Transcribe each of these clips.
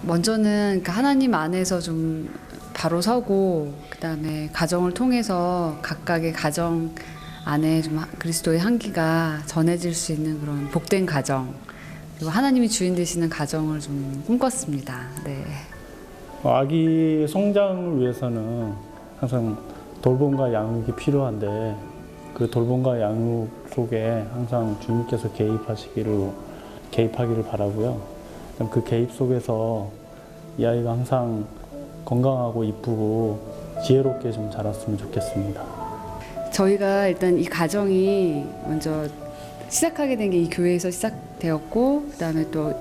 먼저는 그 하나님 안에서 좀 바로 서고, 그다음에 가정을 통해서 각각의 가정 안에 좀 그리스도의 향기가 전해질 수 있는 그런 복된 가정, 그리고 하나님이 주인 되시는 가정을 좀 꿈꿨습니다. 네. 아기 성장을 위해서는 항상 돌봄과 양육이 필요한데, 그 돌봄과 양육 속에 항상 주님께서 개입하기를 바라고요. 그 개입 속에서 이 아이가 항상 건강하고 이쁘고 지혜롭게 좀 자랐으면 좋겠습니다. 저희가 일단 이 가정이 먼저 시작하게 된 게 이 교회에서 시작되었고, 그다음에 또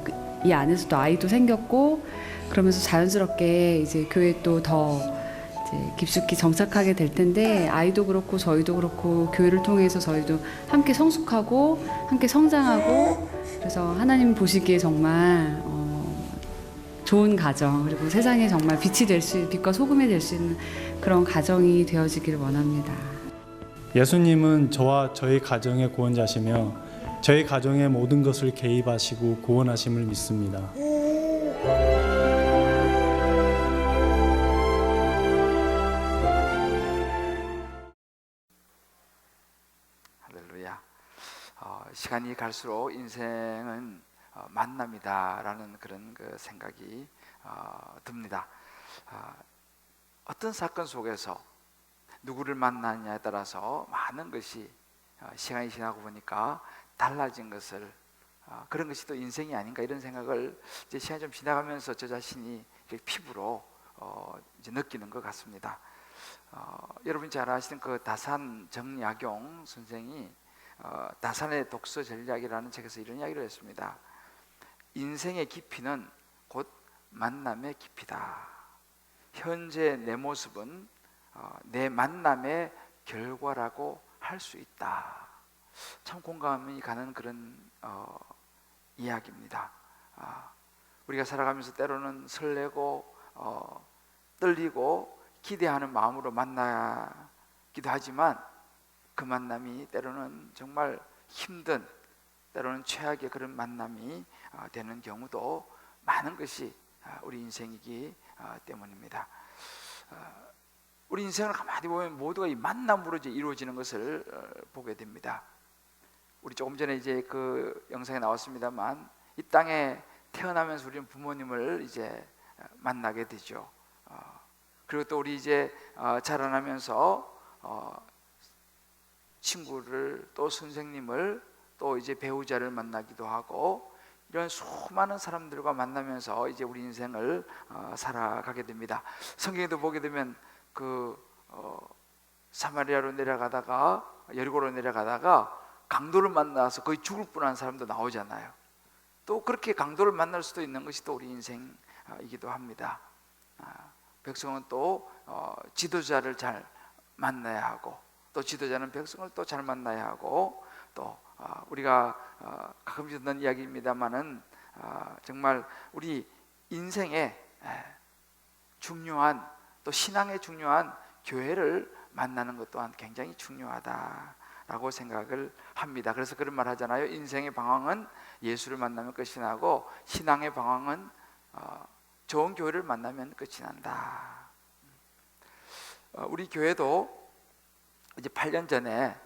이 안에서 또 아이도 생겼고, 그러면서 자연스럽게 이제 교회에 또 더 이제 깊숙이 정착하게 될 텐데, 아이도 그렇고 저희도 그렇고 교회를 통해서 저희도 함께 성숙하고 함께 성장하고, 그래서 하나님 보시기에 정말 좋은 가정, 그리고 세상에 정말 빛이 될 수, 빛과 소금이 될 수 있는 그런 가정이 되어지기를 원합니다. 예수님은 저와 저희 가정의 구원자시며 저희 가정의 모든 것을 개입하시고 구원하심을 믿습니다. 할렐루야. 시간이 갈수록 인생은 만남이다라는 그런 그 생각이 듭니다. 어떤 사건 속에서 누구를 만나느냐에 따라서 많은 것이 시간이 지나고 보니까 달라진 것을, 그런 것이 또 인생이 아닌가, 이런 생각을 이제 시간이 좀 지나가면서 저 자신이 피부로 이제 느끼는 것 같습니다. 여러분이 잘 아시는 그 다산 정약용 선생이 다산의 독서 전략이라는 책에서 이런 이야기를 했습니다. 인생의 깊이는 곧 만남의 깊이다. 현재 내 모습은 내 만남의 결과라고 할 수 있다. 참 공감이 가는 그런 이야기입니다. 우리가 살아가면서 때로는 설레고 떨리고 기대하는 마음으로 만나기도 하지만, 그 만남이 때로는 정말 힘든, 때로는 최악의 그런 만남이 되는 경우도 많은 것이 우리 인생이기 때문입니다. 우리 인생을 가만히 보면 모두가 이 만남으로 이제 이루어지는 것을 보게 됩니다. 우리 조금 전에 이제 그 영상에 나왔습니다만, 이 땅에 태어나면서 우리는 부모님을 이제 만나게 되죠. 그리고 또 우리 이제 자라나면서 친구를, 또 선생님을, 또 이제 배우자를 만나기도 하고, 이런 수많은 사람들과 만나면서 이제 우리 인생을 살아가게 됩니다. 성경에도 보게 되면 사마리아로 내려가다가, 여리고로 내려가다가 강도를 만나서 거의 죽을 뻔한 사람도 나오잖아요. 또 그렇게 강도를 만날 수도 있는 것이 또 우리 인생이기도 합니다. 백성은 또 지도자를 잘 만나야 하고, 또 지도자는 백성을 또 잘 만나야 하고, 또 우리가 가끔 듣는 이야기입니다만은 정말 우리 인생에 중요한, 또 신앙에 중요한 교회를 만나는 것 또한 굉장히 중요하다라고 생각을 합니다. 그래서 그런 말 하잖아요. 인생의 방황은 예수를 만나면 끝이 나고, 신앙의 방황은 좋은 교회를 만나면 끝이 난다. 우리 교회도 이제 8년 전에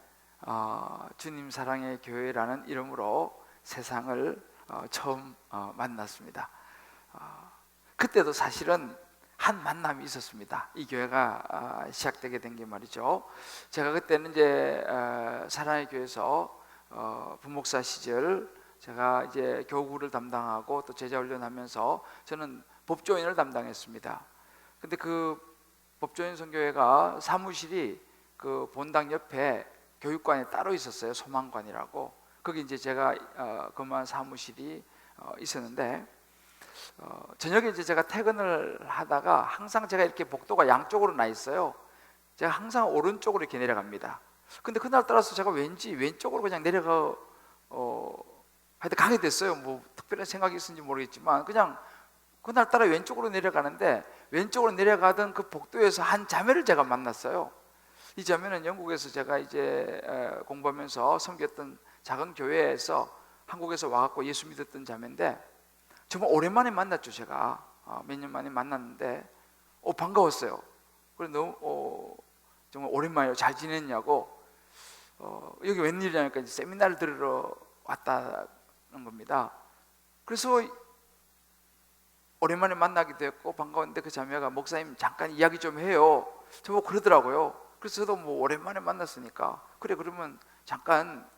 주님 사랑의 교회라는 이름으로 세상을 처음 만났습니다. 그때도 사실은 한 만남이 있었습니다. 이 교회가 시작되게 된 게 말이죠. 제가 그때는 이제 사랑의 교회에서 부목사 시절 제가 이제 교구를 담당하고 또 제자 훈련하면서 저는 법조인을 담당했습니다. 근데 그 법조인 선교회가 사무실이 그 본당 옆에 교육관에 따로 있었어요. 소망관이라고. 거기 이제 제가 그만 사무실이 있었는데, 저녁에 이제 제가 퇴근을 하다가 항상 제가 이렇게 복도가 양쪽으로 나 있어요. 제가 항상 오른쪽으로 이렇게 내려갑니다. 근데 그날 따라서 제가 왠지 왼쪽으로 그냥 하여튼 가게 됐어요. 뭐 특별한 생각이 있었는지 모르겠지만, 그냥 그날 따라 왼쪽으로 내려가는데, 왼쪽으로 내려가던 그 복도에서 한 자매를 제가 만났어요. 이 자매는 영국에서 제가 이제 공부하면서 섬겼던 작은 교회에서 한국에서 와갖고 예수 믿었던 자매인데, 정말 오랜만에 만났죠. 제가 몇 년 만에 만났는데 반가웠어요. 그래 너무 정말 오랜만이에요. 잘 지냈냐고. 여기 웬일이냐니까 이제 세미나를 들으러 왔다는 겁니다. 그래서 오랜만에 만나게 됐고 반가웠는데 그 자매가 목사님 잠깐 이야기 좀 해요. 저보고 그러더라고요. 그래서 저도 뭐 오랜만에 만났으니까 그래 그러면 잠깐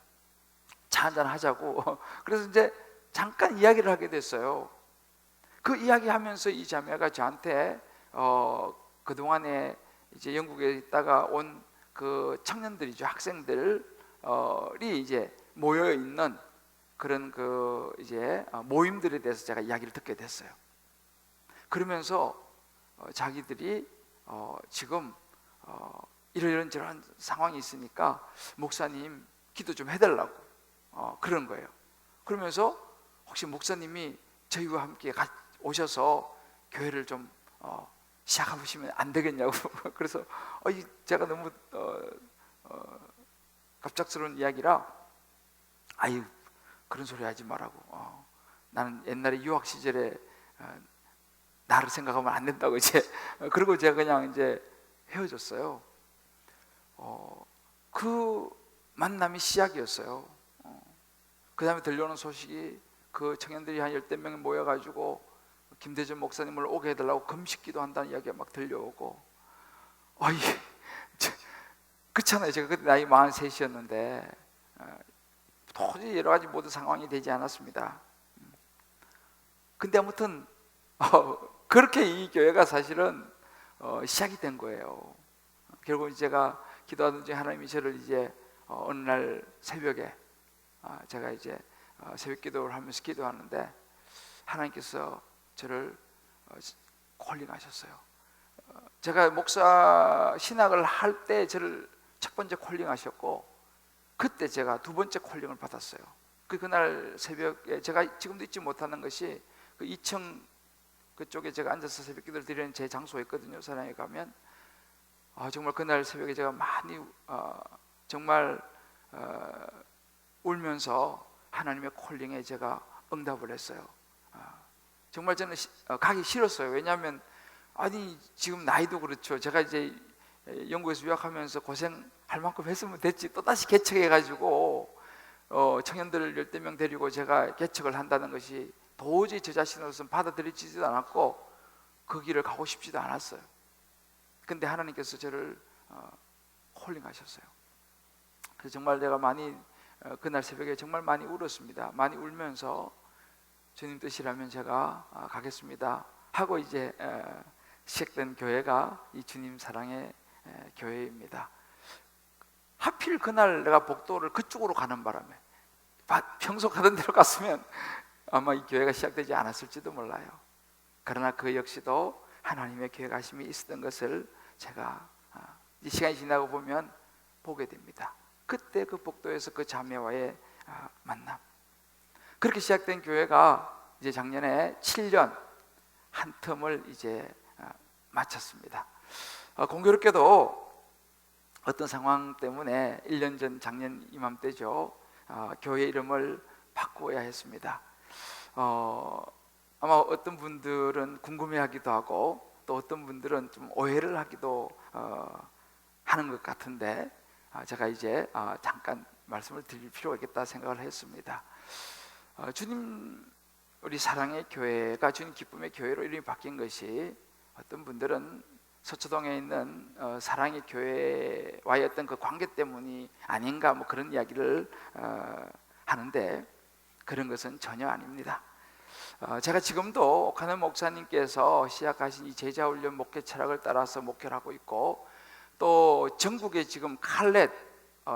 차 한잔 하자고. 그래서 이제 잠깐 이야기를 하게 됐어요. 그 이야기 하면서 이 자매가 저한테 그동안에 이제 영국에 있다가 온 그 청년들이죠. 학생들이 이제 모여 있는 그런 그 이제 모임들에 대해서 제가 이야기를 듣게 됐어요. 그러면서 자기들이 지금 이러저런 상황이 있으니까 목사님 기도 좀 해달라고 그런 거예요. 그러면서 혹시 목사님이 저희와 함께 오셔서 교회를 좀 시작해보시면 안 되겠냐고. 그래서 제가 너무 갑작스러운 이야기라 아유 그런 소리 하지 말라고. 나는 옛날에 유학 시절에 나를 생각하면 안 된다고 이제 그리고 제가 그냥 이제 헤어졌어요. 그 만남이 시작이었어요. 그 다음에 들려오는 소식이 그 청년들이 한 10명 모여가지고 김대전 목사님을 오게 해달라고 금식기도 한다는 이야기가 막 들려오고 그렇잖아요. 제가 그때 나이 43이었는데 도저히 여러 가지 모든 상황이 되지 않았습니다. 근데 아무튼 그렇게 이 교회가 사실은 시작이 된 거예요. 결국 제가 기도하던 중에 하나님이 저를 이제 어느 날 새벽에 제가 이제 새벽 기도를 하면서 기도하는데 하나님께서 저를 콜링하셨어요. 제가 목사 신학을 할 때 저를 첫 번째 콜링하셨고 그때 제가 두 번째 콜링을 받았어요. 그날 새벽에 제가 지금도 잊지 못하는 것이 그 2층 그쪽에 제가 앉아서 새벽 기도를 드리는 제 장소였거든요. 사랑에 가면 정말 그날 새벽에 제가 많이 정말 울면서 하나님의 콜링에 제가 응답을 했어요. 정말 저는 가기 싫었어요. 왜냐하면 지금 나이도 그렇죠. 제가 이제 영국에서 유학하면서 고생할 만큼 했으면 됐지. 또다시 개척해가지고 청년들을 10명 데리고 제가 개척을 한다는 것이 도저히 저 자신으로서는 받아들이지도 않았고 그 길을 가고 싶지도 않았어요. 근데 하나님께서 저를 콜링하셨어요. 그래서 정말 제가 많이 그날 새벽에 정말 많이 울었습니다. 많이 울면서 주님 뜻이라면 제가 가겠습니다 하고 이제 시작된 교회가 이 주님 사랑의 교회입니다. 하필 그날 내가 복도를 그쪽으로 가는 바람에 평소 가던 대로 갔으면 아마 이 교회가 시작되지 않았을지도 몰라요. 그러나 그 역시도 하나님의 계획하심이 있었던 것을 제가 이 시간이 지나고 보면 보게 됩니다. 그때 그 복도에서 그 자매와의 만남, 그렇게 시작된 교회가 이제 작년에 7년 한 텀을 이제 마쳤습니다. 공교롭게도 어떤 상황 때문에 1년 전 작년 이맘때죠, 교회 이름을 바꾸어야 했습니다. 아마 어떤 분들은 궁금해하기도 하고 또 어떤 분들은 좀 오해를 하기도 하는 것 같은데 제가 이제 잠깐 말씀을 드릴 필요가 있겠다 생각을 했습니다. 주님 우리 사랑의 교회가 주님 기쁨의 교회로 이름이 바뀐 것이 어떤 분들은 서초동에 있는 사랑의 교회와의 어떤 그 관계 때문이 아닌가 뭐 그런 이야기를 하는데 그런 것은 전혀 아닙니다. 제가 지금도 오카노 목사님께서 시작하신 이 제자훈련 목회 철학을 따라서 목회를 하고 있고 또 전국에 지금 칼렛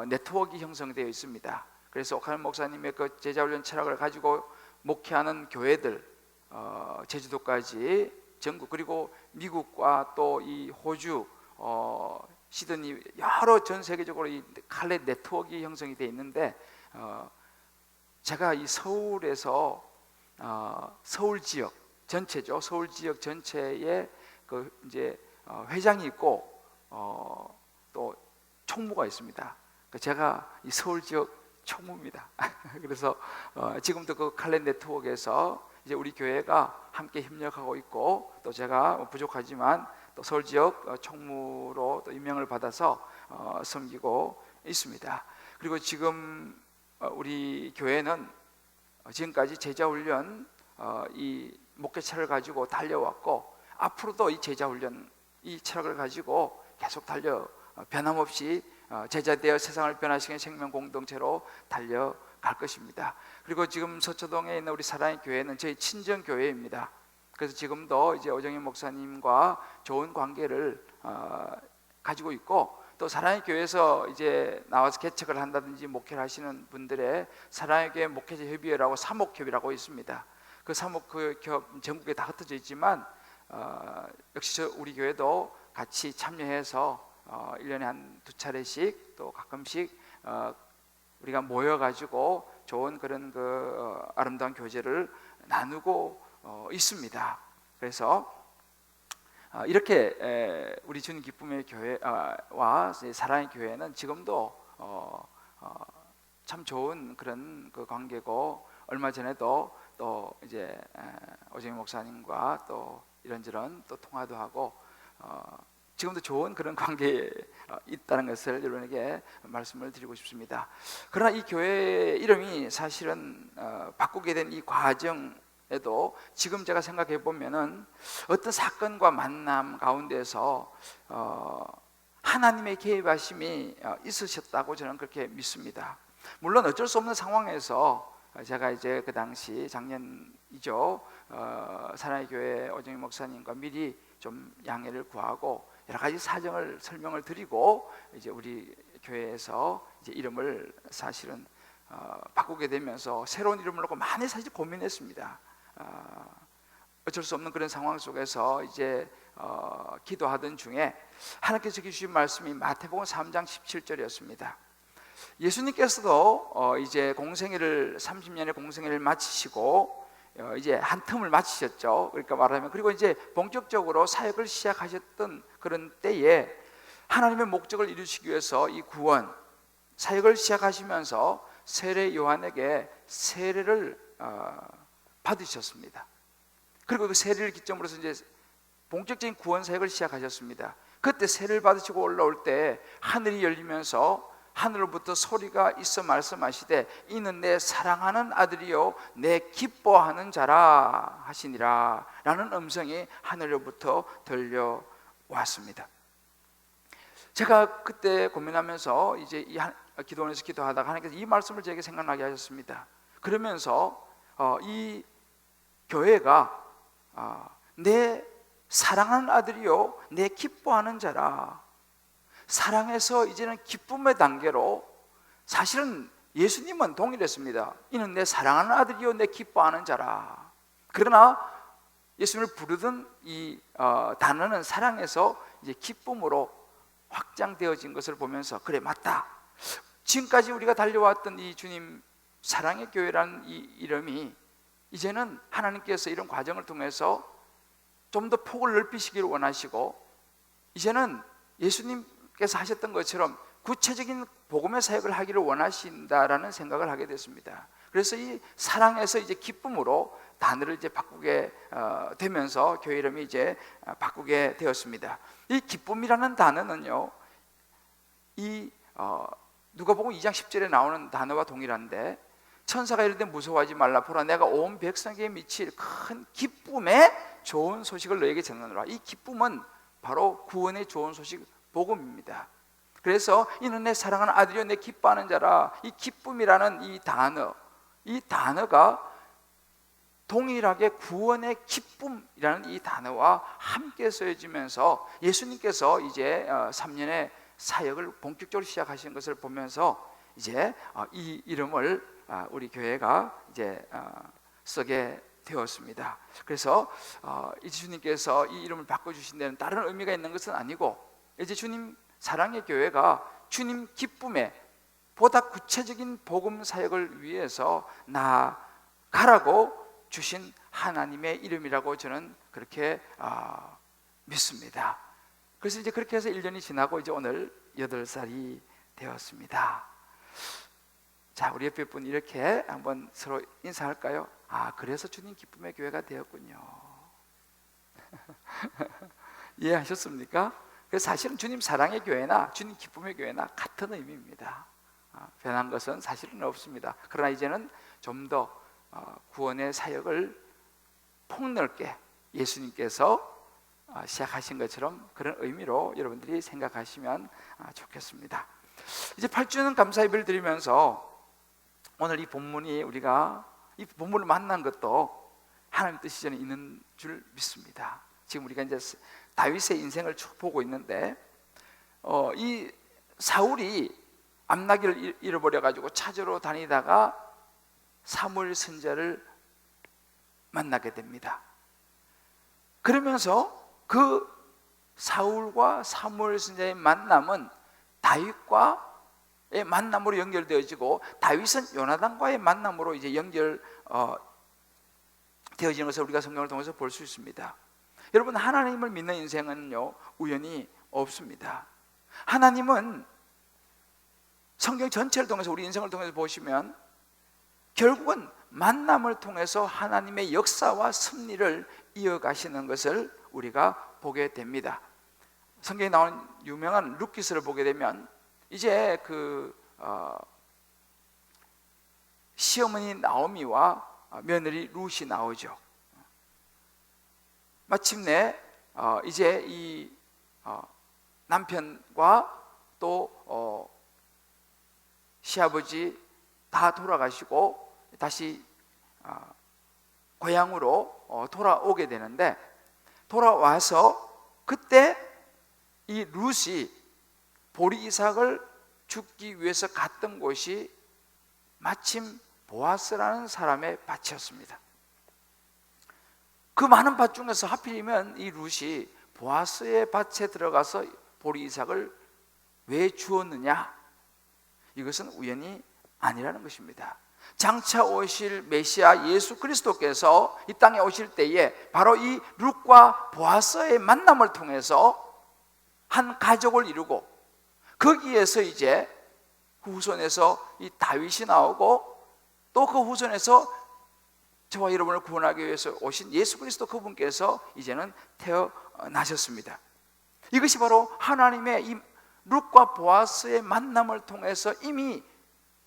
네트워크 형성되어 있습니다. 그래서 오카노 목사님의 그 제자훈련 철학을 가지고 목회하는 교회들 제주도까지 전국 그리고 미국과 또 이 호주 시드니 여러 전 세계적으로 이 칼렛 네트워크 형성이 되어 있는데 제가 이 서울에서 서울 지역 전체죠. 서울 지역 전체에 그 이제 회장이 있고 또 총무가 있습니다. 제가 이 서울 지역 총무입니다. 그래서 지금도 그 칼렛 네트워크에서 이제 우리 교회가 함께 협력하고 있고, 또 제가 부족하지만 또 서울 지역 총무로 또 임명을 받아서 섬기고 있습니다. 그리고 지금 우리 교회는 지금까지 제자훈련 이 목회차를 가지고 달려왔고, 앞으로도 이 제자훈련 이 철학을 가지고 계속 변함없이 제자되어 세상을 변화시키는 생명 공동체로 달려갈 것입니다. 그리고 지금 서초동에 있는 우리 사랑의 교회는 저희 친정 교회입니다. 그래서 지금도 이제 오정희 목사님과 좋은 관계를 가지고 있고, 또 사랑의 교회에서 이제 나와서 개척을 한다든지 목회를 하시는 분들의 사랑의 교회 목회자 협의회라고 사목협이라고 있습니다. 그 사목협 전국에 다 흩어져 있지만 역시 우리 교회도 같이 참여해서 1년에 한 2차례씩 또 가끔씩 우리가 모여가지고 좋은 그런 아름다운 교제를 나누고 있습니다. 그래서 이렇게 우리 주님 기쁨의 교회와 사랑의 교회는 지금도 참 좋은 그런 관계고, 얼마 전에도 또 이제 오정희 목사님과 또 이런저런 또 통화도 하고 지금도 좋은 그런 관계에 있다는 것을 여러분에게 말씀을 드리고 싶습니다. 그러나 이 교회 이름이 사실은 바꾸게 된 이 과정에도 지금 제가 생각해 보면은 어떤 사건과 만남 가운데서 하나님의 개입하심이 있으셨다고 저는 그렇게 믿습니다. 물론 어쩔 수 없는 상황에서 제가 이제 그 당시 작년이죠, 사랑의 교회 오정희 목사님과 미리 좀 양해를 구하고 여러 가지 사정을 설명을 드리고 이제 우리 교회에서 이제 이름을 사실은 바꾸게 되면서 새로운 이름을 놓고 많이 사실 고민했습니다. 어쩔 수 없는 그런 상황 속에서 이제 기도하던 중에 하나님께서 주신 말씀이 마태복음 3장 17절이었습니다. 예수님께서도 이제 공생애를 30년의 공생애를 마치시고 이제 한 텀을 마치셨죠. 그러니까 말하면, 그리고 이제 본격적으로 사역을 시작하셨던 그런 때에 하나님의 목적을 이루시기 위해서 이 구원 사역을 시작하시면서 세례 요한에게 세례를 받으셨습니다. 그리고 그 세례를 기점으로서 이제 본격적인 구원 사역을 시작하셨습니다. 그때 세례를 받으시고 올라올 때 하늘이 열리면서 하늘로부터 소리가 있어 말씀하시되 이는 내 사랑하는 아들이요 내 기뻐하는 자라 하시니라 라는 음성이 하늘로부터 들려왔습니다. 제가 그때 고민하면서 이제 기도원에서 기도하다가 하나님께서 이 말씀을 제게 생각나게 하셨습니다. 그러면서 이 교회가 내 사랑하는 아들이요 내 기뻐하는 자라, 사랑에서 이제는 기쁨의 단계로, 사실은 예수님은 동일했습니다. 이는 내 사랑하는 아들이요 내 기뻐하는 자라. 그러나 예수님을 부르던 이 단어는 사랑에서 이제 기쁨으로 확장되어진 것을 보면서 그래 맞다, 지금까지 우리가 달려왔던 이 주님 사랑의 교회라는 이 이름이 이제는 하나님께서 이런 과정을 통해서 좀 더 폭을 넓히시기를 원하시고, 이제는 예수님께서 하셨던 것처럼 구체적인 복음의 사역을 하기를 원하신다라는 생각을 하게 됐습니다. 그래서 이 사랑에서 이제 기쁨으로 단어를 이제 바꾸게 되면서 교회 이름이 이제 바꾸게 되었습니다. 이 기쁨이라는 단어는요, 이 누가복음 2장 10절에 나오는 단어와 동일한데, 천사가 이르되 무서워하지 말라, 보라 내가 온 백성에게 미칠 큰 기쁨의 좋은 소식을 너에게 전하노라. 이 기쁨은 바로 구원의 좋은 소식 복음입니다. 그래서 이는 내 사랑하는 아들이요 내 기뻐하는 자라, 이 기쁨이라는 이 단어가 동일하게 구원의 기쁨이라는 이 단어와 함께 쓰여지면서 예수님께서 이제 3년의 사역을 본격적으로 시작하신 것을 보면서 이제 이 이름을 우리 교회가 이제 쓰게 되었습니다. 그래서 이제 주님께서 이 이름을 바꿔주신 데는 다른 의미가 있는 것은 아니고, 이제 주님 사랑의 교회가 주님 기쁨에 보다 구체적인 복음 사역을 위해서 나아가라고 주신 하나님의 이름이라고 저는 그렇게 믿습니다. 그래서 이제 그렇게 해서 1년이 지나고 이제 오늘 8살이 되었습니다. 자, 우리 옆에 분 이렇게 한번 서로 인사할까요? 그래서 주님 기쁨의 교회가 되었군요. 이해하셨습니까? 그래서 사실은 주님 사랑의 교회나 주님 기쁨의 교회나 같은 의미입니다. 변한 것은 사실은 없습니다. 그러나 이제는 좀 더 구원의 사역을 폭넓게 예수님께서 시작하신 것처럼 그런 의미로 여러분들이 생각하시면 좋겠습니다. 이제 8주년 감사 예배를 드리면서 오늘 이 본문이 우리가 이 본문을 만난 것도 하나님 뜻이 저는 있는 줄 믿습니다. 지금 우리가 이제 다윗의 인생을 쭉 보고 있는데 이 사울이 암나기를 잃어버려 가지고 찾으러 다니다가 사무엘 선지자를 만나게 됩니다. 그러면서 그 사울과 사무엘 선지자의 만남은 다윗과의 만남으로 연결되어지고 다윗은 요나단과의 만남으로 이제 되어지는 것을 우리가 성경을 통해서 볼 수 있습니다. 여러분, 하나님을 믿는 인생은요 우연이 없습니다. 하나님은 성경 전체를 통해서 우리 인생을 통해서 보시면 결국은 만남을 통해서 하나님의 역사와 섭리를 이어가시는 것을 우리가 보게 됩니다. 성경에 나온 유명한 룻기서를 보게 되면 이제 시어머니 나오미와 며느리 룻이 나오죠. 마침내 이제 이 남편과 또 시아버지 다 돌아가시고 다시 고향으로 돌아오게 되는데, 돌아와서 그때 이 룻이 보리 이삭을 죽기 위해서 갔던 곳이 마침 보아스라는 사람의 밭이었습니다. 그 많은 밭 중에서 하필이면 이 룻이 보아스의 밭에 들어가서 보리 이삭을 왜 주었느냐? 이것은 우연이 아니라는 것입니다. 장차 오실 메시아 예수 그리스도께서 이 땅에 오실 때에 바로 이 룻과 보아스의 만남을 통해서 한 가족을 이루고, 거기에서 이제 그 후손에서 이 다윗이 나오고, 또 그 후손에서 저와 여러분을 구원하기 위해서 오신 예수 그리스도 그분께서 이제는 태어나셨습니다. 이것이 바로 하나님의 이 룻과 보아스의 만남을 통해서 이미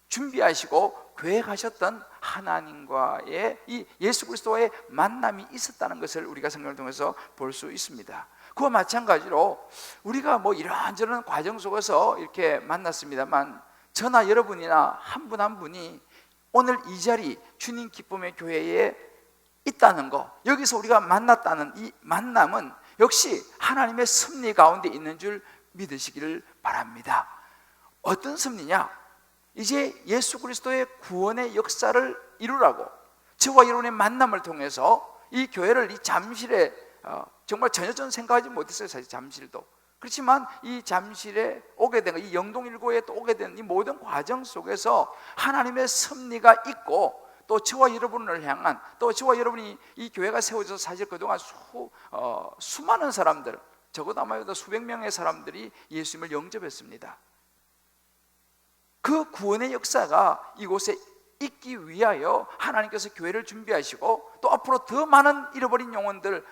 준비하시고 계획하셨던 하나님과의 이 예수 그리스도와의 만남이 있었다는 것을 우리가 성경을 통해서 볼 수 있습니다. 그와 마찬가지로 우리가 뭐 이런저런 과정 속에서 이렇게 만났습니다만, 저나 여러분이나 한 분 한 분이 오늘 이 자리 주님 기쁨의 교회에 있다는 거, 여기서 우리가 만났다는 이 만남은 역시 하나님의 섭리 가운데 있는 줄 믿으시기를 바랍니다. 어떤 섭리냐? 이제 예수 그리스도의 구원의 역사를 이루라고 저와 여러분의 만남을 통해서 이 교회를 이 잠실에 정말 전혀 전 생각하지 못했어요. 사실 잠실도 그렇지만 이 잠실에 오게 된, 이 영동일고에 또 오게 된 이 모든 과정 속에서 하나님의 섭리가 있고, 또 저와 여러분을 향한, 또 저와 여러분이 이 교회가 세워져서 사실 그동안 수많은 사람들, 적어도 아마 수백 명의 사람들이 예수님을 영접했습니다. 그 구원의 역사가 이곳에 있기 위하여 하나님께서 교회를 준비하시고, 또 앞으로 더 많은 잃어버린 영혼들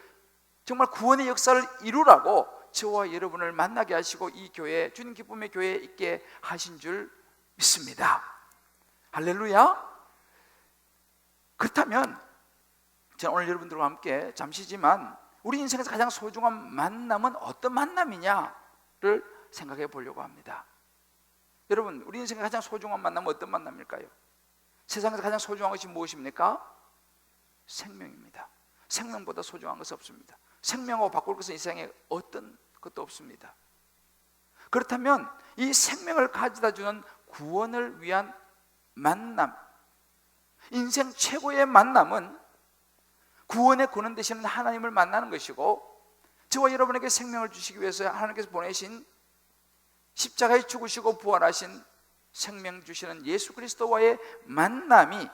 정말 구원의 역사를 이루라고 저와 여러분을 만나게 하시고 이 교회, 주님 기쁨의 교회에 있게 하신 줄 믿습니다. 할렐루야. 그렇다면 저는 오늘 여러분들과 함께 잠시지만 우리 인생에서 가장 소중한 만남은 어떤 만남이냐를 생각해 보려고 합니다. 여러분, 우리 인생의 가장 소중한 만남은 어떤 만남일까요? 세상에서 가장 소중한 것이 무엇입니까? 생명입니다. 생명보다 소중한 것은 없습니다. 생명하고 바꿀 것은 이 세상에 어떤 것도 없습니다. 그렇다면 이 생명을 가져다 주는 구원을 위한 만남, 인생 최고의 만남은 구원의 근원 되시는 하나님을 만나는 것이고, 저와 여러분에게 생명을 주시기 위해서 하나님께서 보내신, 십자가에 죽으시고 부활하신 생명 주시는 예수 그리스도와의 만남이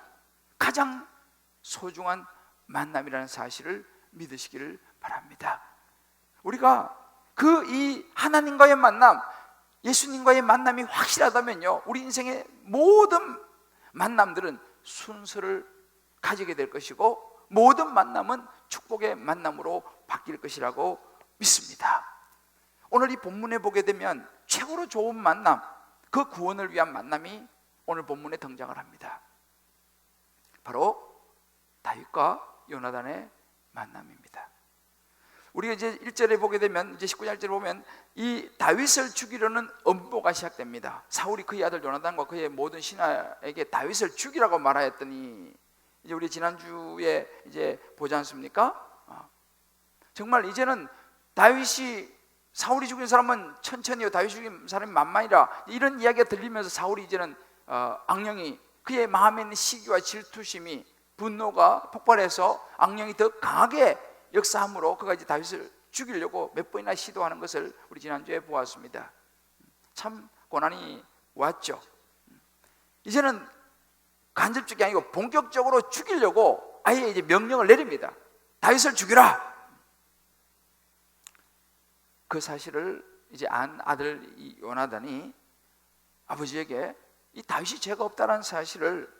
가장 소중한 만남이라는 사실을 믿으시기를 바랍니다. 우리가 이 하나님과의 만남, 예수님과의 만남이 확실하다면요, 우리 인생의 모든 만남들은 순서를 가지게 될 것이고 모든 만남은 축복의 만남으로 바뀔 것이라고 믿습니다. 오늘 이 본문에 보게 되면 최고로 좋은 만남, 그 구원을 위한 만남이 오늘 본문에 등장을 합니다. 바로 다윗과 요나단의 만남입니다. 우리가 이제 1절에 보게 되면, 이제 19절 1절에 보면 이 다윗을 죽이려는 음모가 시작됩니다. 사울이 그의 아들 요나단과 그의 모든 신하에게 다윗을 죽이라고 말하였더니, 이제 우리 지난주에 이제 보지 않습니까? 정말 이제는 다윗이, 사울이 죽인 사람은 천천히요, 다윗이 죽인 사람이 만만이라, 이런 이야기가 들리면서 사울이 이제는 악령이, 그의 마음에 있는 시기와 질투심이, 분노가 폭발해서 악령이 더 강하게 역사함으로 그가 이제 다윗을 죽이려고 몇 번이나 시도하는 것을 우리 지난주에 보았습니다. 참 고난이 왔죠. 이제는 간접적이 아니고 본격적으로 죽이려고 아예 이제 명령을 내립니다. 다윗을 죽이라. 그 사실을 이제 안 아들 이 요나단이 아버지에게 이 다윗이 죄가 없다는 사실을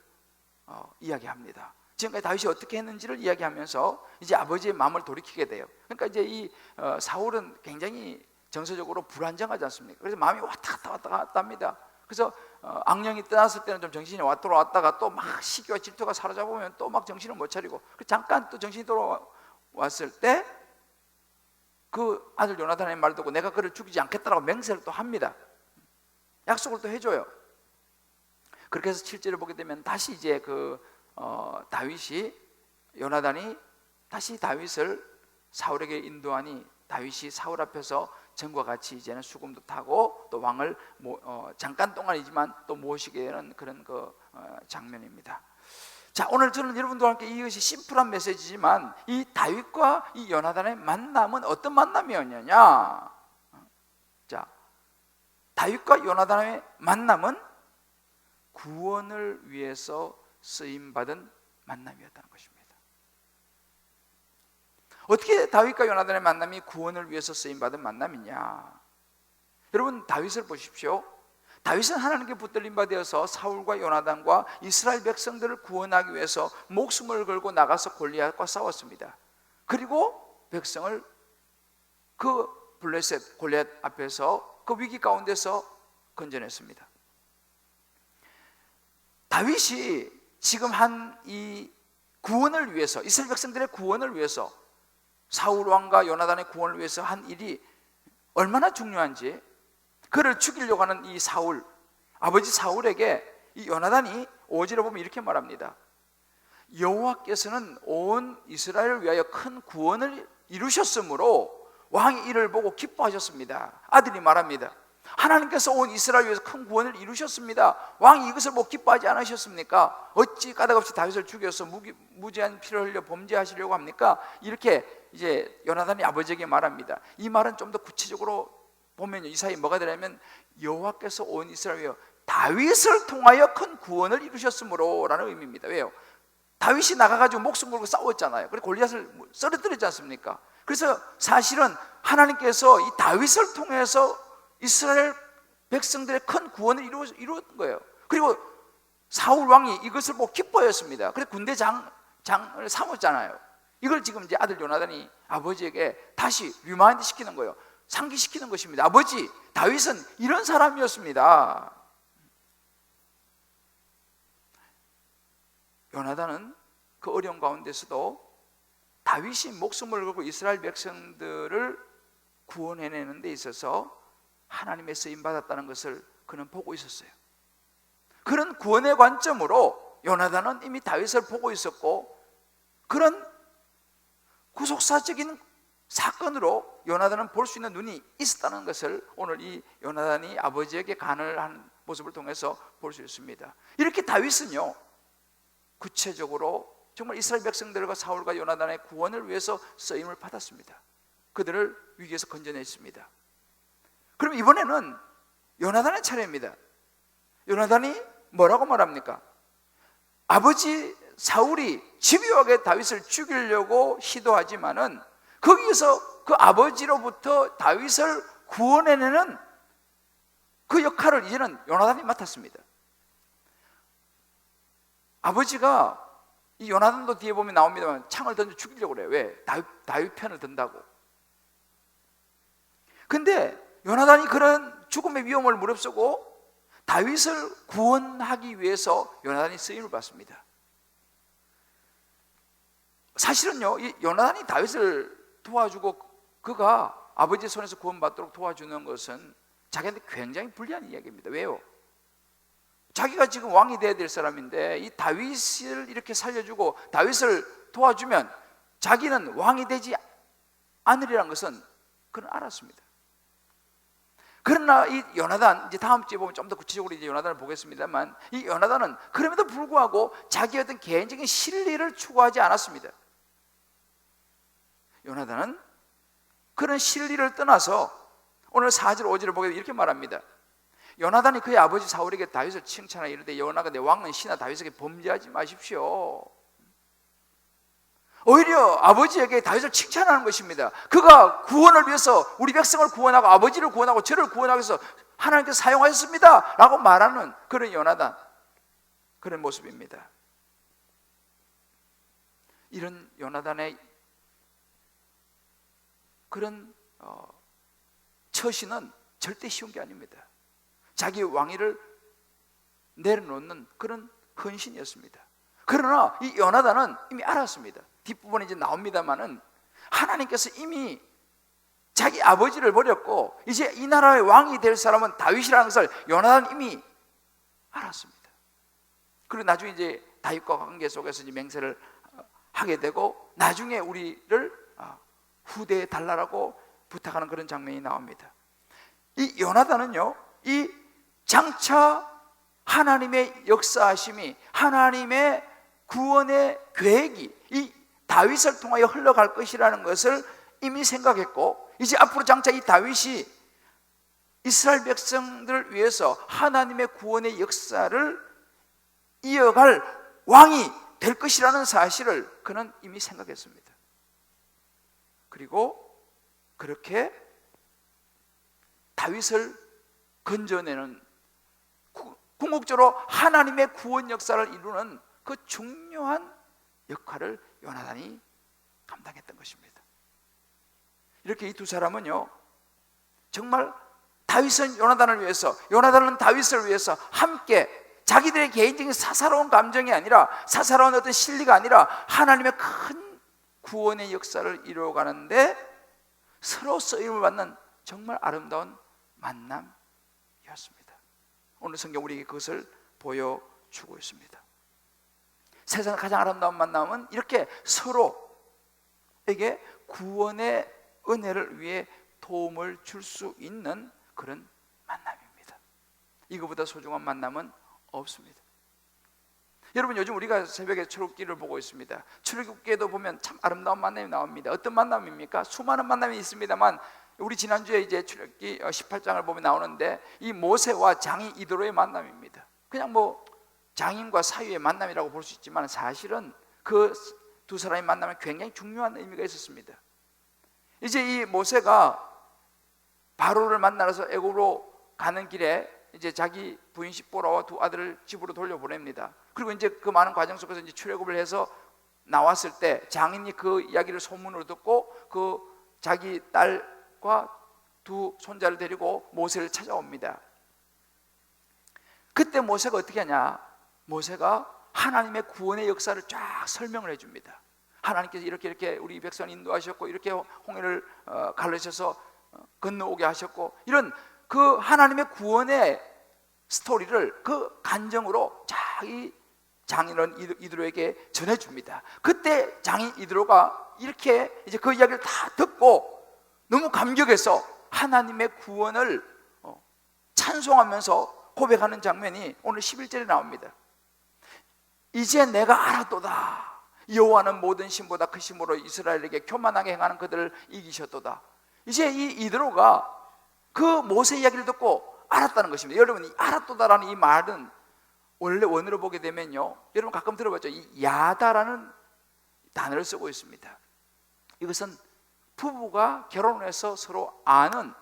이야기합니다. 지금까지 다윗이 어떻게 했는지를 이야기하면서 이제 아버지의 마음을 돌이키게 돼요. 그러니까 이제 이 사울은 굉장히 정서적으로 불안정하지 않습니까? 그래서 마음이 왔다 갔다 합니다. 그래서 악령이 떠났을 때는 좀 정신이 돌아왔다가 또 막 시기와 질투가 사로잡으면 또 막 정신을 못 차리고, 잠깐 또 정신이 돌아왔을 때 그 아들 요나단의 말을 듣고 내가 그를 죽이지 않겠다라고 맹세를 또 합니다. 약속을 또 해줘요. 그렇게 해서 7절을 보게 되면 다시 이제 다윗이, 요나단이 다시 다윗을 사울에게 인도하니 다윗이 사울 앞에서 전과 같이 이제는 수금도 타고 또 왕을 잠깐 동안이지만 또 모시게 되는 그런 장면입니다. 자, 오늘 저는 여러분들과 함께 이것이 심플한 메시지지만 이 다윗과 이 요나단의 만남은 어떤 만남이었느냐? 자, 다윗과 요나단의 만남은 구원을 위해서 쓰임받은 만남이었다는 것입니다. 어떻게 다윗과 요나단의 만남이 구원을 위해서 쓰임받은 만남이냐? 여러분, 다윗을 보십시오. 다윗은 하나님께 붙들림 바 되어서 사울과 요나단과 이스라엘 백성들을 구원하기 위해서 목숨을 걸고 나가서 골리앗과 싸웠습니다. 그리고 백성을 그 블레셋 골리앗 앞에서 그 위기 가운데서 건져냈습니다. 다윗이 지금 한 이 구원을 위해서, 이스라엘 백성들의 구원을 위해서, 사울 왕과 요나단의 구원을 위해서 한 일이 얼마나 중요한지, 그를 죽이려고 하는 이 사울, 아버지 사울에게 이 요나단이 5절에 보면 이렇게 말합니다. 여호와께서는 온 이스라엘을 위하여 큰 구원을 이루셨으므로 왕이 이를 보고 기뻐하셨습니다. 아들이 말합니다. 하나님께서 온 이스라엘 위해서 큰 구원을 이루셨습니다. 왕이 이것을 못 기뻐하지 않으셨습니까? 어찌 까닭없이 다윗을 죽여서 무지한 피를 흘려 범죄하시려고 합니까? 이렇게 이제 요나단이 아버지에게 말합니다. 이 말은 좀 더 구체적으로 보면 이 사이에 뭐가 되냐면 여호와께서 온 이스라엘 위하여 다윗을 통하여 큰 구원을 이루셨으므로 라는 의미입니다. 왜요? 다윗이 나가가지고 목숨 걸고 싸웠잖아요. 그리고 골리앗을 쓰러뜨리지 않습니까? 그래서 사실은 하나님께서 이 다윗을 통해서 이스라엘 백성들의 큰 구원을 이루은 거예요. 그리고 사울 왕이 이것을 보고 기뻐했습니다. 그래서 군대 장을 삼았잖아요. 이걸 지금 이제 아들 요나단이 아버지에게 다시 리마인드 시키는 거예요. 상기시키는 것입니다. 아버지, 다윗은 이런 사람이었습니다. 요나단은 그 어려운 가운데서도 다윗이 목숨을 걸고 이스라엘 백성들을 구원해내는 데 있어서 하나님의 쓰임받았다는 것을 그는 보고 있었어요. 그런 구원의 관점으로 요나단은 이미 다윗을 보고 있었고, 그런 구속사적인 사건으로 요나단은 볼 수 있는 눈이 있었다는 것을 오늘 이 요나단이 아버지에게 간을 한 모습을 통해서 볼 수 있습니다. 이렇게 다윗은요, 구체적으로 정말 이스라엘 백성들과 사울과 요나단의 구원을 위해서 쓰임을 받았습니다. 그들을 위기에서 건져냈습니다. 그럼 이번에는 요나단의 차례입니다. 요나단이 뭐라고 말합니까? 아버지 사울이 집요하게 다윗을 죽이려고 시도하지만은 거기에서 그 아버지로부터 다윗을 구원해내는 그 역할을 이제는 요나단이 맡았습니다. 아버지가 이 요나단도 뒤에 보면 나옵니다만 창을 던져 죽이려고 그래요. 왜? 다윗 편을 든다고. 근데 요나단이 그런 죽음의 위험을 무릅쓰고 다윗을 구원하기 위해서 요나단이 쓰임을 받습니다. 사실은요, 이 요나단이 다윗을 도와주고 그가 아버지 손에서 구원받도록 도와주는 것은 자기한테 굉장히 불리한 이야기입니다. 왜요? 자기가 지금 왕이 돼야 될 사람인데 이 다윗을 이렇게 살려주고 다윗을 도와주면 자기는 왕이 되지 않으리라는 것은 그는 알았습니다. 그러나 이 요나단, 이제 다음 주에 보면 좀 더 구체적으로 이제 요나단을 보겠습니다만, 이 요나단은 그럼에도 불구하고 자기의 어떤 개인적인 실리를 추구하지 않았습니다. 요나단은 그런 실리를 떠나서 오늘 4절 5절을 보게 되면 이렇게 말합니다. 요나단이 그의 아버지 사울에게 다윗을 칭찬하여 이르되 여호와가 내 왕은 신하 다윗에게 범죄하지 마십시오. 오히려 아버지에게 다윗을 칭찬하는 것입니다. 그가 구원을 위해서 우리 백성을 구원하고 아버지를 구원하고 저를 구원하기 위해서 하나님께서 사용하셨습니다 라고 말하는 그런 요나단, 그런 모습입니다. 이런 요나단의 그런 처신은 절대 쉬운 게 아닙니다. 자기 왕위를 내려놓는 그런 헌신이었습니다. 그러나 이 요나단은 이미 알았습니다. 뒷부분에 이제 나옵니다만은 하나님께서 이미 자기 아버지를 버렸고 이제 이 나라의 왕이 될 사람은 다윗이라는 것을 요나단은 이미 알았습니다. 그리고 나중에 이제 다윗과 관계 속에서 이제 맹세를 하게 되고 나중에 우리를 후대에 달라라고 부탁하는 그런 장면이 나옵니다. 이 요나단은요, 이 장차 하나님의 역사하심이, 하나님의 구원의 계획이 이 다윗을 통하여 흘러갈 것이라는 것을 이미 생각했고, 이제 앞으로 장차 이 다윗이 이스라엘 백성들을 위해서 하나님의 구원의 역사를 이어갈 왕이 될 것이라는 사실을 그는 이미 생각했습니다. 그리고 그렇게 다윗을 건져내는, 궁극적으로 하나님의 구원 역사를 이루는 그 중요한 역할을 요나단이 감당했던 것입니다. 이렇게 이 두 사람은요, 정말 다윗은 요나단을 위해서, 요나단은 다윗을 위해서 함께 자기들의 개인적인 사사로운 감정이 아니라, 사사로운 어떤 실리가 아니라 하나님의 큰 구원의 역사를 이루어가는데 서로 쓰임을 받는 정말 아름다운 만남이었습니다. 오늘 성경 우리에게 그것을 보여주고 있습니다. 세상 가장 아름다운 만남은 이렇게 서로에게 구원의 은혜를 위해 도움을 줄 수 있는 그런 만남입니다. 이거보다 소중한 만남은 없습니다. 여러분, 요즘 우리가 새벽에 출애굽기를 보고 있습니다. 출애굽기에도 보면 참 아름다운 만남이 나옵니다. 어떤 만남입니까? 수많은 만남이 있습니다만 우리 지난주에 이제 출애굽기 18장을 보면 나오는데 이 모세와 장인 이드로의 만남입니다. 그냥 뭐 장인과 사위의 만남이라고 볼 수 있지만 사실은 그 두 사람의 만남은 굉장히 중요한 의미가 있었습니다. 이제 이 모세가 바로를 만나서 애굽으로 가는 길에 이제 자기 부인 십보라와 두 아들을 집으로 돌려보냅니다. 그리고 이제 그 많은 과정 속에서 이제 출애굽을 해서 나왔을 때 장인이 그 이야기를 소문으로 듣고 그 자기 딸과 두 손자를 데리고 모세를 찾아옵니다. 그때 모세가 어떻게 하냐? 모세가 하나님의 구원의 역사를 쫙 설명을 해줍니다. 하나님께서 이렇게 우리 백성을 인도하셨고 이렇게 홍해를 갈르셔서 건너오게 하셨고, 이런 그 하나님의 구원의 스토리를 그 간정으로 자기 장인은 이드로에게 전해줍니다. 그때 장인 이드로가 이렇게 이제 그 이야기를 다 듣고 너무 감격해서 하나님의 구원을 찬송하면서 고백하는 장면이 오늘 11절에 나옵니다. 이제 내가 알았도다. 여호와는 모든 신보다 크심으로 이스라엘에게 교만하게 행하는 그들을 이기셨도다. 이제 이 이드로가 그 모세 이야기를 듣고 알았다는 것입니다. 여러분, 이 알았도다라는 이 말은 원래 원어로 보게 되면요, 여러분 가끔 들어봤죠? 이 야다라는 단어를 쓰고 있습니다. 이것은 부부가 결혼해서 서로 아는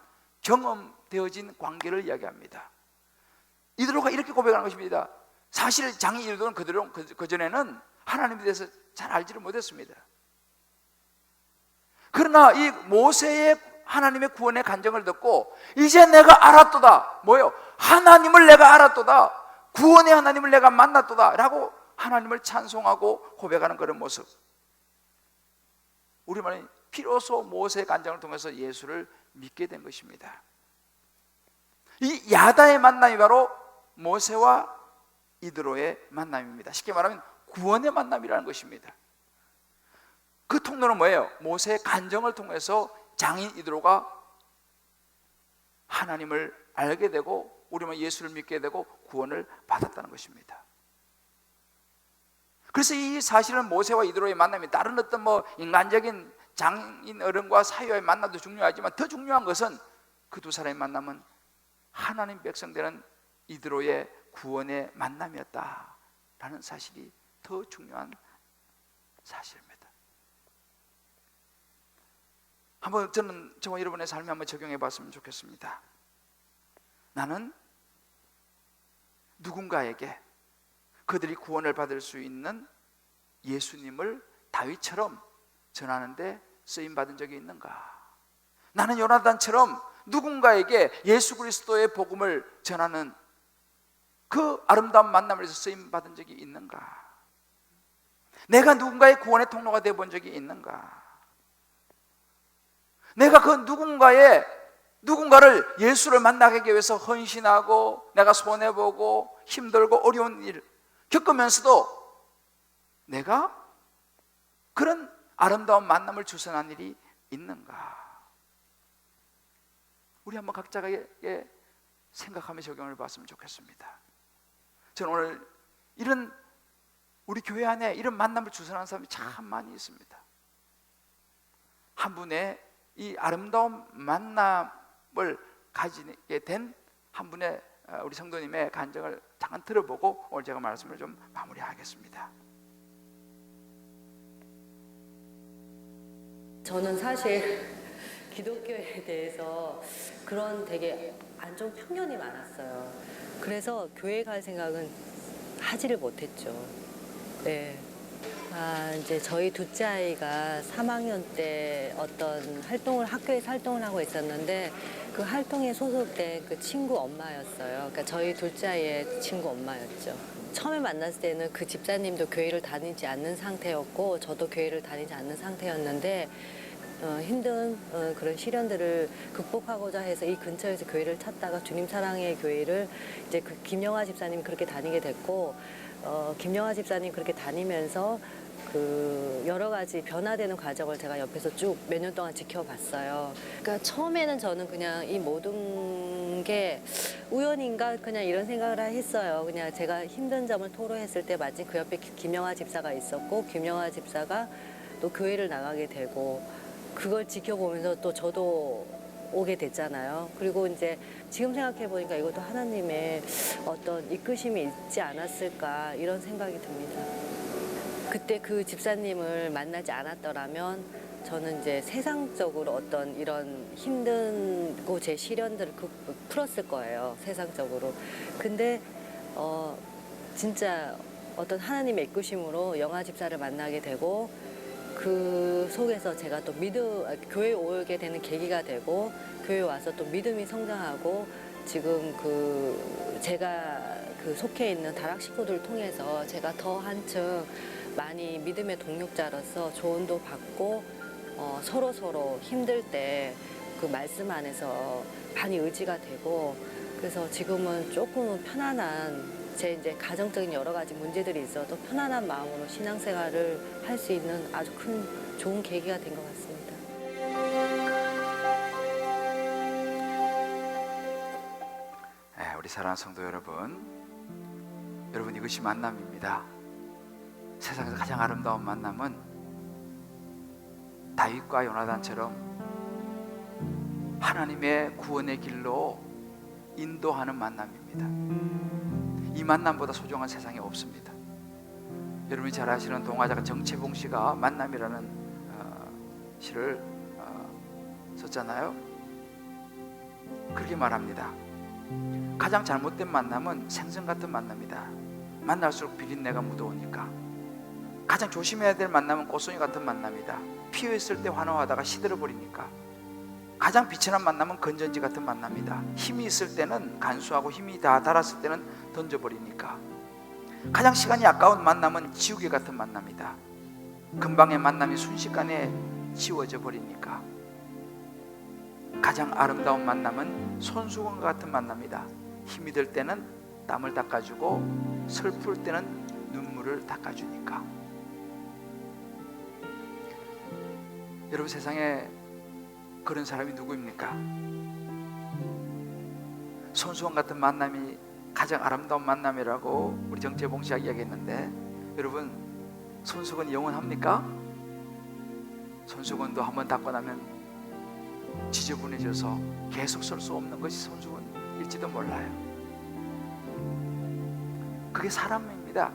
경험되어진 관계를 이야기합니다. 이드로가 이렇게 고백하는 것입니다. 사실 장인 이드로는 그전에는 하나님에 대해서 잘 알지를 못했습니다. 그러나 이 모세의 하나님의 구원의 간증을 듣고 이제 내가 알았도다. 뭐예요? 하나님을 내가 알았도다. 구원의 하나님을 내가 만났도다 라고 하나님을 찬송하고 고백하는 그런 모습. 우리만이 비로소 모세의 간증을 통해서 예수를 믿게 된 것입니다. 이 야다의 만남이 바로 모세와 이드로의 만남입니다. 쉽게 말하면 구원의 만남이라는 것입니다. 그 통로는 뭐예요? 모세의 간증을 통해서 장인 이드로가 하나님을 알게 되고 우리만 예수를 믿게 되고 구원을 받았다는 것입니다. 그래서 이 사실은 모세와 이드로의 만남이 다른 어떤 인간적인 장인 어른과 사이와의 만남도 중요하지만 더 중요한 것은 그 두 사람의 만남은 하나님 백성 되는 이드로의 구원의 만남이었다라는 사실이 더 중요한 사실입니다. 한번 저는 저와 여러분의 삶에 한번 적용해 봤으면 좋겠습니다. 나는 누군가에게 그들이 구원을 받을 수 있는 예수님을 다윗처럼 전하는데 쓰임받은 적이 있는가? 나는 요나단처럼 누군가에게 예수 그리스도의 복음을 전하는 그 아름다운 만남에서 쓰임받은 적이 있는가? 내가 누군가의 구원의 통로가 되어본 적이 있는가? 내가 그 누군가를 예수를 만나게 하기 위해서 헌신하고 내가 손해보고 힘들고 어려운 일 겪으면서도 내가 그런 아름다운 만남을 주선한 일이 있는가? 우리 한번 각자에게 생각하며 적용을 봤으면 좋겠습니다. 저는 오늘 이런 우리 교회 안에 이런 만남을 주선하는 사람이 참 많이 있습니다. 한 분의 이 아름다운 만남을 가지게 된 한 분의 우리 성도님의 간증을 잠깐 들어보고 오늘 제가 말씀을 좀 마무리하겠습니다. 저는 사실 기독교에 대해서 그런 되게 안 좋은 편견이 많았어요. 그래서 교회 갈 생각은 하지를 못했죠. 네. 이제 저희 둘째 아이가 3학년 때 어떤 학교에서 활동을 하고 있었는데 그 활동에 소속된 그 친구 엄마였어요. 그러니까 저희 둘째 아이의 친구 엄마였죠. 처음에 만났을 때는 그 집사님도 교회를 다니지 않는 상태였고 저도 교회를 다니지 않는 상태였는데 힘든 그런 시련들을 극복하고자 해서 이 근처에서 교회를 찾다가 주님 사랑의 교회를 이제 그 김영아 집사님이 그렇게 다니게 됐고 김영아 집사님 그렇게 다니면서 그 여러 가지 변화되는 과정을 제가 옆에서 쭉 몇 년 동안 지켜봤어요. 그러니까 처음에는 저는 그냥 이 모든 게 우연인가 그냥 이런 생각을 했어요. 그냥 제가 힘든 점을 토로했을 때 마침 그 옆에 김영아 집사가 있었고 김영아 집사가 또 교회를 나가게 되고 그걸 지켜보면서 또 저도 오게 됐잖아요. 그리고 이제 지금 생각해 보니까 이것도 하나님의 어떤 이끄심이 있지 않았을까 이런 생각이 듭니다. 그때 그 집사님을 만나지 않았더라면 저는 이제 세상적으로 어떤 이런 힘든고 제 시련들을 풀었을 거예요. 세상적으로. 근데 진짜 어떤 하나님의 이끄심으로 영아 집사를 만나게 되고 그 속에서 제가 또 교회에 오게 되는 계기가 되고 교회에 와서 또 믿음이 성장하고 지금 제가 속해 있는 다락 식구들을 통해서 제가 더 한층 많이 믿음의 동력자로서 조언도 받고 서로 힘들 때 그 말씀 안에서 많이 의지가 되고 그래서 지금은 조금은 편안한 제 이제 가정적인 여러 가지 문제들이 있어도 편안한 마음으로 신앙생활을 할 수 있는 아주 큰 좋은 계기가 된 것 같습니다. 우리 사랑하는 성도 여러분, 이것이 만남입니다. 세상에서 가장 아름다운 만남은 다윗과 요나단처럼 하나님의 구원의 길로 인도하는 만남입니다. 이 만남보다 소중한 세상에 없습니다. 여러분이 잘 아시는 동화자가 정채봉 씨가 만남이라는 시를 썼잖아요. 그렇게 말합니다. 가장 잘못된 만남은 생선 같은 만남이다. 만날수록 비린내가 묻어오니까. 가장 조심해야 될 만남은 꽃송이 같은 만남이다. 피어있을 때 환호하다가 시들어 버리니까. 가장 비천한 만남은 건전지 같은 만남이다. 힘이 있을 때는 간수하고 힘이 다 달았을 때는 던져버리니까. 가장 시간이 아까운 만남은 지우개 같은 만남이다. 금방의 만남이 순식간에 지워져 버리니까. 가장 아름다운 만남은 손수건 같은 만남이다. 힘이 들 때는 땀을 닦아주고 슬플 때는 눈물을 닦아주니까. 여러분, 세상에 그런 사람이 누구입니까? 손수건 같은 만남이 가장 아름다운 만남이라고 우리 정재봉 씨가 이야기했는데, 여러분, 손수건이 영원합니까? 손수건도 한번 닦고 나면 지저분해져서 계속 쓸 수 없는 것이 손수건일지도 몰라요. 그게 사람입니다.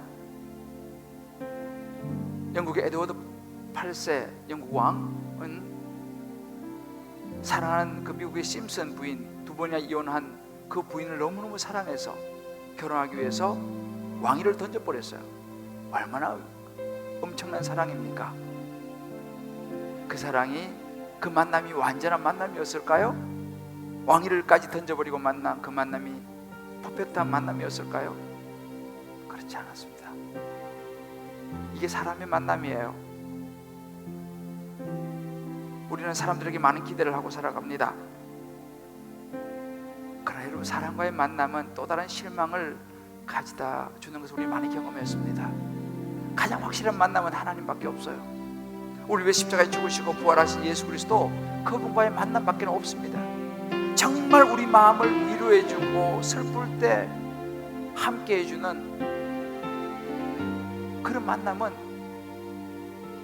영국의 에드워드 8세 영국 왕은 사랑하는 그 미국의 심슨 부인, 2번이나 이혼한 그 부인을 너무너무 사랑해서 결혼하기 위해서 왕위를 던져버렸어요. 얼마나 엄청난 사랑입니까? 그 사랑이, 그 만남이 완전한 만남이었을까요? 왕위를까지 던져버리고 만난 그 만남이 퍼펙트한 만남이었을까요? 그렇지 않았습니다. 이게 사람의 만남이에요. 우리는 사람들에게 많은 기대를 하고 살아갑니다. 그러나 여러분, 사람과의 만남은 또 다른 실망을 가져다 주는 것을 우리 많이 경험했습니다. 가장 확실한 만남은 하나님밖에 없어요. 우리 왜 십자가에 죽으시고 부활하신 예수 그리스도, 그분과의 만남밖에 없습니다. 정말 우리 마음을 위로해주고 슬플 때 함께 해주는 그런 만남은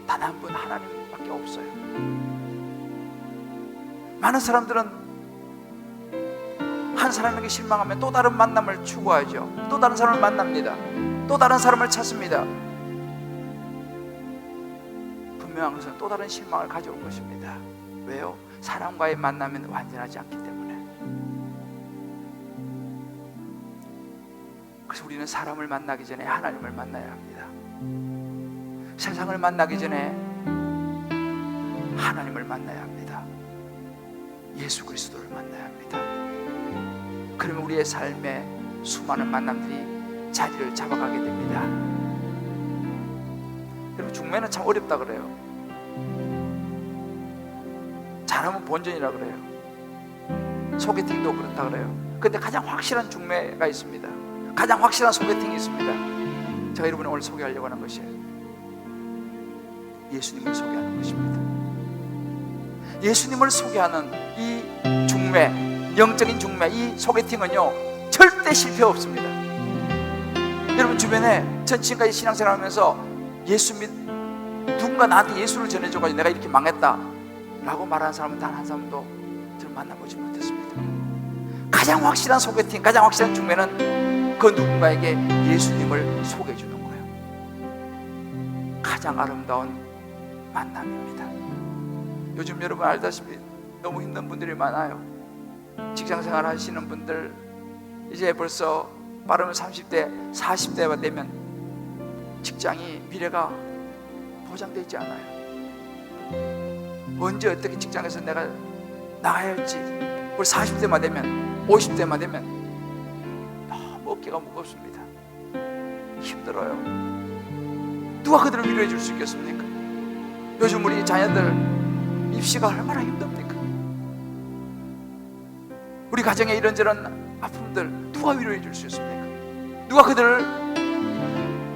단 한 분, 하나님밖에 없어요. 많은 사람들은 한 사람에게 실망하면 또 다른 만남을 추구하죠. 또 다른 사람을 만납니다. 또 다른 사람을 찾습니다. 분명한 것은 또 다른 실망을 가져올 것입니다. 왜요? 사람과의 만남은 완전하지 않기 때문에. 그래서 우리는 사람을 만나기 전에 하나님을 만나야 합니다. 세상을 만나기 전에 하나님을 만나야 합니다. 예수 그리스도를 만나야 합니다. 그러면 우리의 삶에 수많은 만남들이 자리를 잡아가게 됩니다. 여러분, 중매는 참 어렵다 그래요. 잘하면 본전이라 그래요. 소개팅도 그렇다 그래요. 근데 가장 확실한 중매가 있습니다. 가장 확실한 소개팅이 있습니다. 제가 여러분을 오늘 소개하려고 하는 것이 예수님을 소개하는 것입니다. 예수님을 소개하는 이 중매, 영적인 중매, 이 소개팅은요, 절대 실패 없습니다. 여러분 주변에 전 지금까지 신앙생활하면서 예수 누군가 나한테 예수를 전해줘가지고 내가 이렇게 망했다 라고 말하는 사람은 단 한 사람도 저를 만나보지 못했습니다. 가장 확실한 소개팅, 가장 확실한 중매는 그 누군가에게 예수님을 소개해주는 거예요. 가장 아름다운 만남입니다. 요즘 여러분 알다시피 너무 힘든 분들이 많아요. 직장생활 하시는 분들, 이제 벌써 빠르면 30대, 40대가 되면 직장이, 미래가 보장되어 있지 않아요. 언제 어떻게 직장에서 내가 나가야 할지, 우리 40대만 되면, 50대만 되면 너무 어깨가 무겁습니다. 힘들어요. 누가 그들을 위로해 줄 수 있겠습니까? 요즘 우리 자녀들 입시가 얼마나 힘듭니까? 우리 가정에 이런저런 아픔들 누가 위로해 줄 수 있습니까? 누가 그들을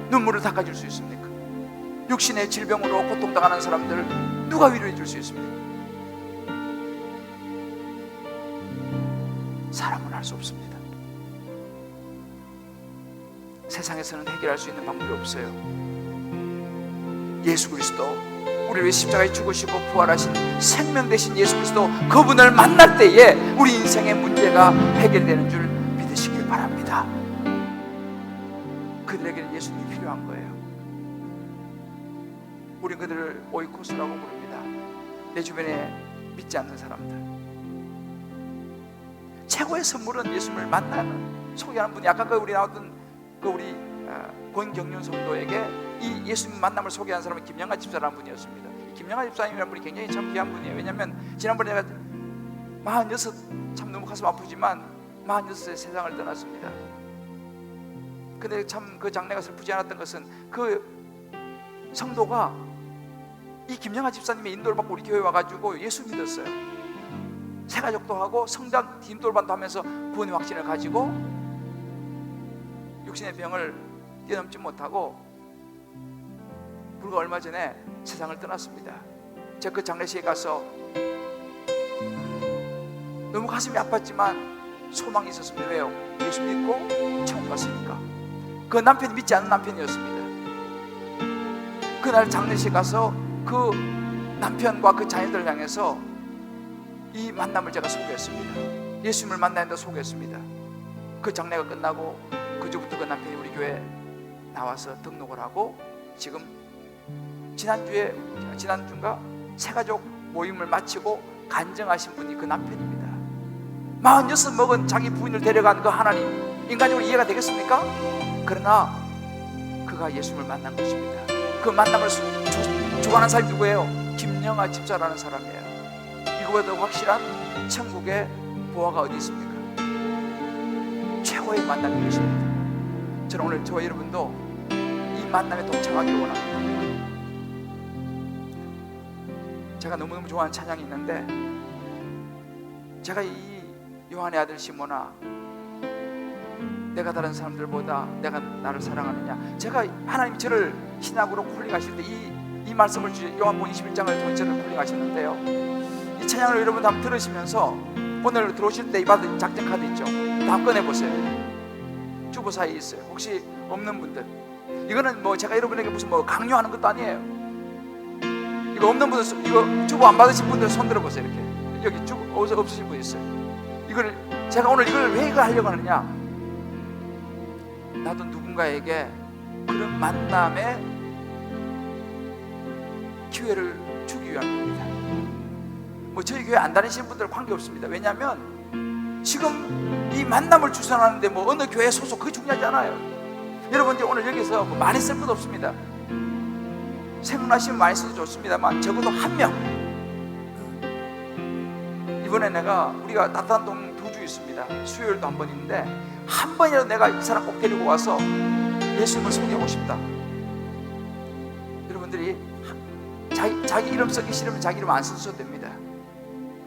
눈물을 닦아줄 수 있습니까? 육신의 질병으로 고통당하는 사람들 누가 위로해 줄 수 있습니까? 사람은 할 수 없습니다. 세상에서는 해결할 수 있는 방법이 없어요. 예수 그리스도, 우리를 위해 십자가에 죽으시고 부활하신 생명 되신 예수 그리스도, 그분을 만날 때에 우리 인생의 문제가 해결되는 줄 믿으시길 바랍니다. 그들에게는 예수님이 필요한 거예요. 우린 그들을 오이코스라고 부릅니다. 내 주변에 믿지 않는 사람들. 최고의 선물은 예수님을 만나는, 소개하는 분이, 아까 우리 나왔던 우리 고인 경륜 성도에게 이 예수님 만남을 소개한 사람은 김영하 집사라는 분이었습니다. 이 김영하 집사님이라는 분이 굉장히 참 귀한 분이에요. 왜냐하면 지난번에 내가 46, 참 너무 가슴 아프지만 46세 세상을 떠났습니다. 근데 참 그 장례가 슬프지 않았던 것은 그 성도가 이 김영하 집사님의 인도를 받고 우리 교회 와가지고 예수 믿었어요. 새가족도 하고 성장 뒷돌반도 하면서 구원의 확신을 가지고 육신의 병을 뛰어넘지 못하고 불과 얼마 전에 세상을 떠났습니다. 제가 그 장례식에 가서 너무 가슴이 아팠지만 소망이 있었습니다. 왜요? 예수 믿고 천국 갔으니까. 그 남편이 믿지 않는 남편이었습니다. 그날 장례식 가서 그 남편과 그 자녀들 향해서 이 만남을 제가 소개했습니다. 예수님을 만나는데 소개했습니다. 그 장례가 끝나고 그 주부터 그 남편이 우리 교회에 나와서 등록을 하고 지금 지난주인가 새가족 모임을 마치고 간증하신 분이 그 남편입니다. 46 먹은 자기 부인을 데려간 그 하나님, 인간적으로 이해가 되겠습니까? 그러나 그가 예수님을 만난 것입니다. 그 만남을 주관한 사람이 누구예요? 김영하 집사라는 사람이에요. 이거보다 더 확실한 천국의 보화가 어디 있습니까? 최고의 만남인 것입니다. 저는 오늘 저와 여러분도 이 만남에 동참하기를 원합니다. 제가 너무너무 좋아하는 찬양이 있는데, 제가 이 요한의 아들 시몬아, 내가 다른 사람들보다 내가 나를 사랑하느냐. 제가 하나님이 저를 신학으로 콜링하실 때 이 말씀을 요한복음 21장을 통해 저를 콜링하셨는데요, 이 찬양을 여러분 한번 들으시면서 오늘 들어오실 때 이 받은 작전 카드 있죠? 다 꺼내보세요. 주보 사이에 있어요. 혹시 없는 분들, 이거는 뭐 제가 여러분에게 무슨 뭐 강요하는 것도 아니에요. 이거 없는 분들, 이거 주보 안 받으신 분들 손 들어보세요. 이렇게 여기 주보 없으신 분 있어요. 이걸 제가 오늘 이걸 왜 이거 하려고 하느냐, 나도 누군가에게 그런 만남의 기회를 주기 위한 겁니다. 뭐 저희 교회 안 다니시는 분들 관계없습니다. 왜냐하면 지금 이 만남을 주선하는데 뭐 어느 교회 소속 그게 중요하지 않아요. 여러분들 오늘 여기서 뭐 많이 쓸 것도 없습니다. 생각나시면 많이 써도 좋습니다만 적어도 한 명, 이번에 우리가 따뜻한 동 2주 있습니다. 수요일도 한 번 있는데 한 번이라도 내가 이 사람 꼭 데리고 와서 예수님을 소개하고 싶다. 여러분들이 자기 이름 쓰기 싫으면 자기 이름 안 써도 됩니다.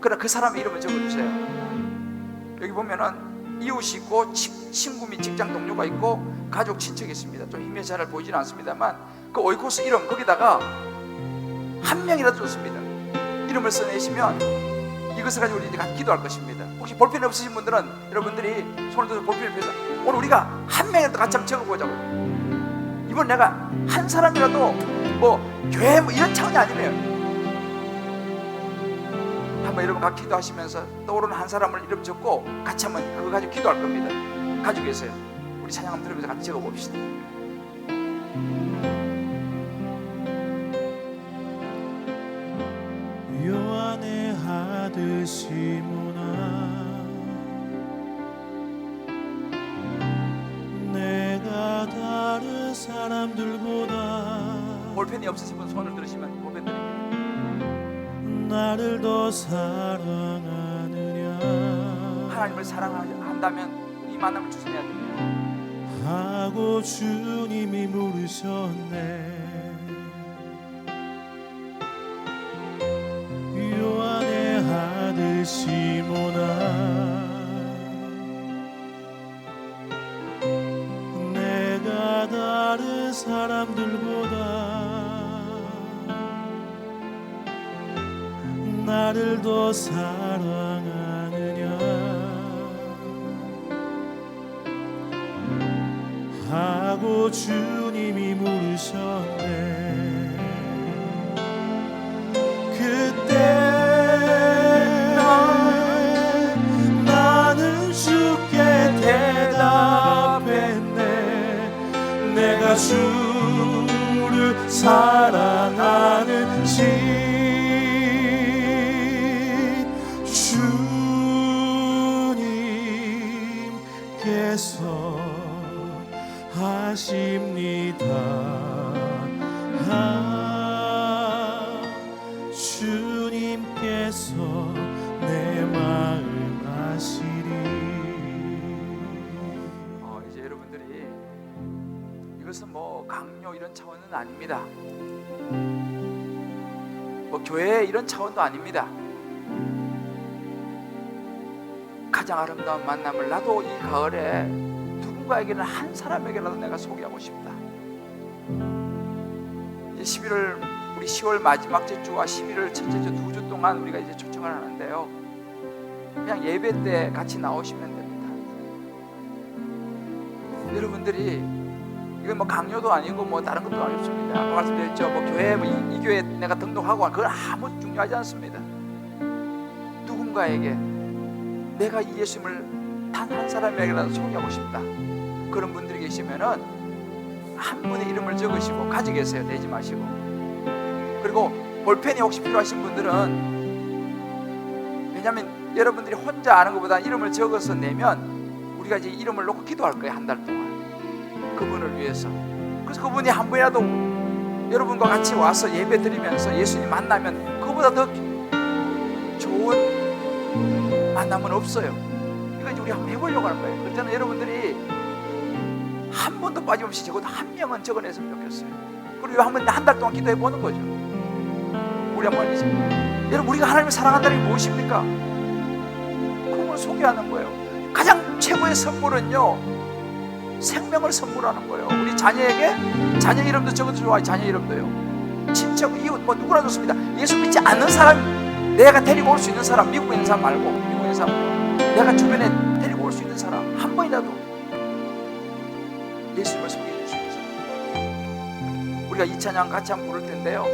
그러나 그 사람의 이름을 적어주세요. 여기 보면은 이웃이 있고 친구 및 직장 동료가 있고 가족 친척이 있습니다. 좀 힘이 잘 보이지는 않습니다만 그 오이코스 이름 거기다가 한 명이라도 좋습니다. 이름을 써내시면 이것을 가지고 우리 같이 기도할 것입니다. 혹시 볼펜 없으신 분들은 여러분들이 손을 들어서 볼펜을 펴서 오늘 우리가 한 명이라도 같이 한번 적어보자고. 이번 내가 한 사람이라도 뭐 교회 뭐 이런 차원이 아니네요. 한번 여러분 같이 기도하시면서 떠오르는 한 사람을 이름 적고 같이 한번 그거 가지고 기도할 겁니다. 가지고 계세요. 우리 찬양 한번 들으면서 같이 적어봅시다. 요한의 아들 시몬아, 내가 다른 사람들보다 볼펜이 없으신 분 손을 들으시면 볼펜 드립니다. 나를 더 사랑하느냐 하나님을 사랑한다면 이 만남을 주선해야 됩니다. 하고 주님이 물으셨네. 요한의 아들 시몬아, 내가 다른 사람들보다 나를 더 사랑하느냐 하고 주님이 물으셨네. 그때 나는 주께 대답했네. 내가 주를 사랑하는지 주님께서 하십니다. 강요 이런 차원은 아닙니다. 뭐 교회 이런 차원도 아닙니다. 가장 아름다운 만남을 나도 이 가을에 누군가에게는 한 사람에게라도 내가 소개하고 싶다. 이제 11월 우리 10월 마지막 주와 11월 첫째 주 2주 동안 우리가 이제 초청을 하는데요. 그냥 예배 때 같이 나오시면 됩니다. 여러분들이 이건 뭐 강요도 아니고 뭐 다른 것도 아니었습니다. 아까 말씀드렸죠. 뭐 교회 뭐 이 교회 내가 등록하고 그건 아무 중요하지 않습니다. 누군가에게 내가 이 예수님을 단 한 사람에게라도 소개하고 싶다. 그런 분들이 계시면은 한 분의 이름을 적으시고 가지고 계세요. 내지 마시고. 그리고 볼펜이 혹시 필요하신 분들은, 왜냐하면 여러분들이 혼자 아는 것보다 이름을 적어서 내면 우리가 이제 이름을 놓고 기도할 거예요. 한 달 동안 그분을 위해서. 그래서 그분이 한 분이라도 여러분과 같이 와서 예배 드리면서 예수님 만나면 그보다 더 좋은 만남은 없어요. 이거 이제 우리 한번 해보려고 하는 거예요. 그렇잖아요. 여러분들이 한 번도 빠짐없이 적어도 한 명은 적어냈으면 좋겠어요. 그리고 한번 한 달 동안 기도해 보는 거죠. 우리 한번 이제 여러분, 우리가 하나님을 사랑한다는 게 무엇입니까? 그걸 소개하는 거예요. 가장 최고의 선물은요, 생명을 선물하는 거예요. 우리 자녀에게 자녀 이름도 적어도 좋아요. 자녀 이름도요. 친척, 이웃 뭐 누구나 좋습니다. 예수 믿지 않는 사람, 내가 데리고 올 수 있는 사람, 미국에 있는 사람 말고 미국에 있는 사람, 내가 주변에 데리고 올 수 있는 사람 한 번이라도 예수님을 소개해 줄 수 있는 사람. 우리가 이 찬양 같이 한번 부를 텐데요.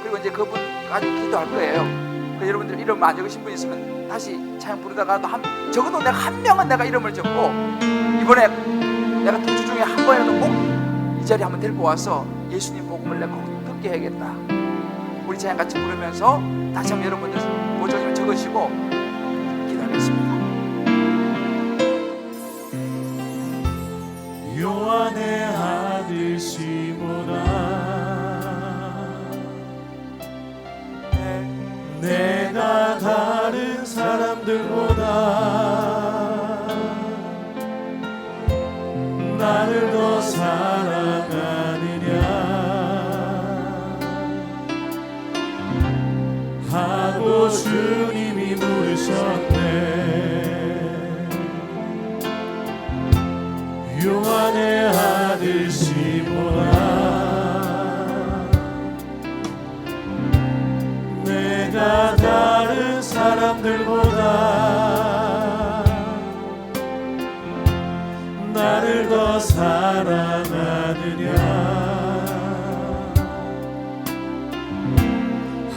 그리고 이제 그분 가지고 기도할 거예요. 그래서 여러분들 이름 안 적으신 분 있으면 다시 찬양 부르다가도 적어도 내가 한 명은 내가 이름을 적고 이번에 내가 2주 중에 한 번이라도 꼭 이 자리에 한번 데리고 와서 예수님 복음을 내가 듣게 해야겠다. 우리 찬양 같이 부르면서 다시 한번 여러분들 보조님 적으시고 기도하겠습니다. 요한의 아들 시몬아, 내가 다른 사람들보다 나를 더 사랑하느냐 하고 주님이 물으셨네. 요한의 아들 시몬아, 내가 다른 사람들보다 나를 더 사랑하느냐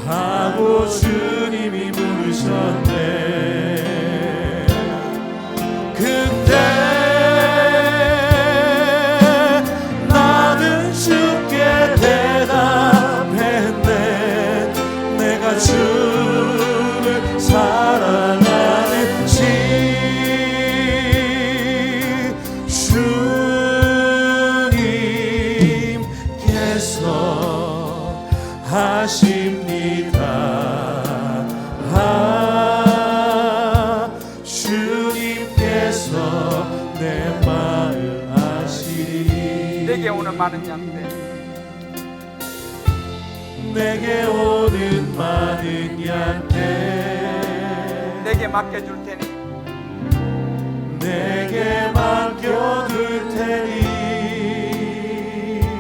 하고 주님이 물으셨네. 그때 나는 주께 대답했네. 내가 주를 사랑하는지 주님께서 하십니다. 주님께서 내 마음 아시리. 내게 오는 많은 양들, 내게 오는 많은 양들 내게 맡겨줄 테니 내게 맡겨둘 테니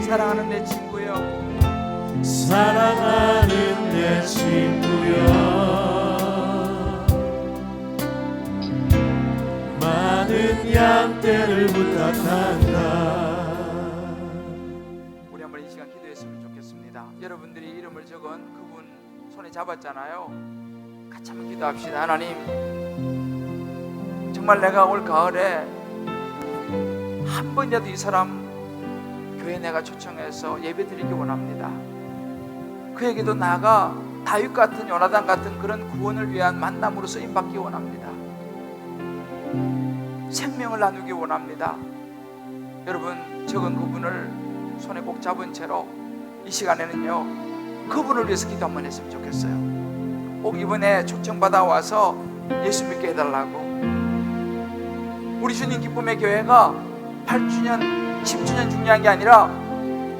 사랑하는 내 친구여, 사랑하는 내 친구여, 많은 양떼를 부탁한다. 우리 한번 이 시간 기도했으면 좋겠습니다. 여러분들이 이름을 적은 그분 손에 잡았잖아요. 같이 한번 기도합시다. 하나님, 정말 내가 올 가을에 한 번이라도 이 사람 교회 내가 초청해서 예배 드리기 원합니다. 그에게도 나아가 다윗 같은 요나단 같은 그런 구원을 위한 만남으로 쓰임받기 원합니다. 생명을 나누기 원합니다. 여러분, 적은 그분을 손에 꼭 잡은 채로 이 시간에는요, 그분을 위해서 기도 한번 했으면 좋겠어요. 꼭 이번에 초청받아 와서 예수 믿게 해달라고. 우리 주님 기쁨의 교회가 8주년, 10주년 중요한 게 아니라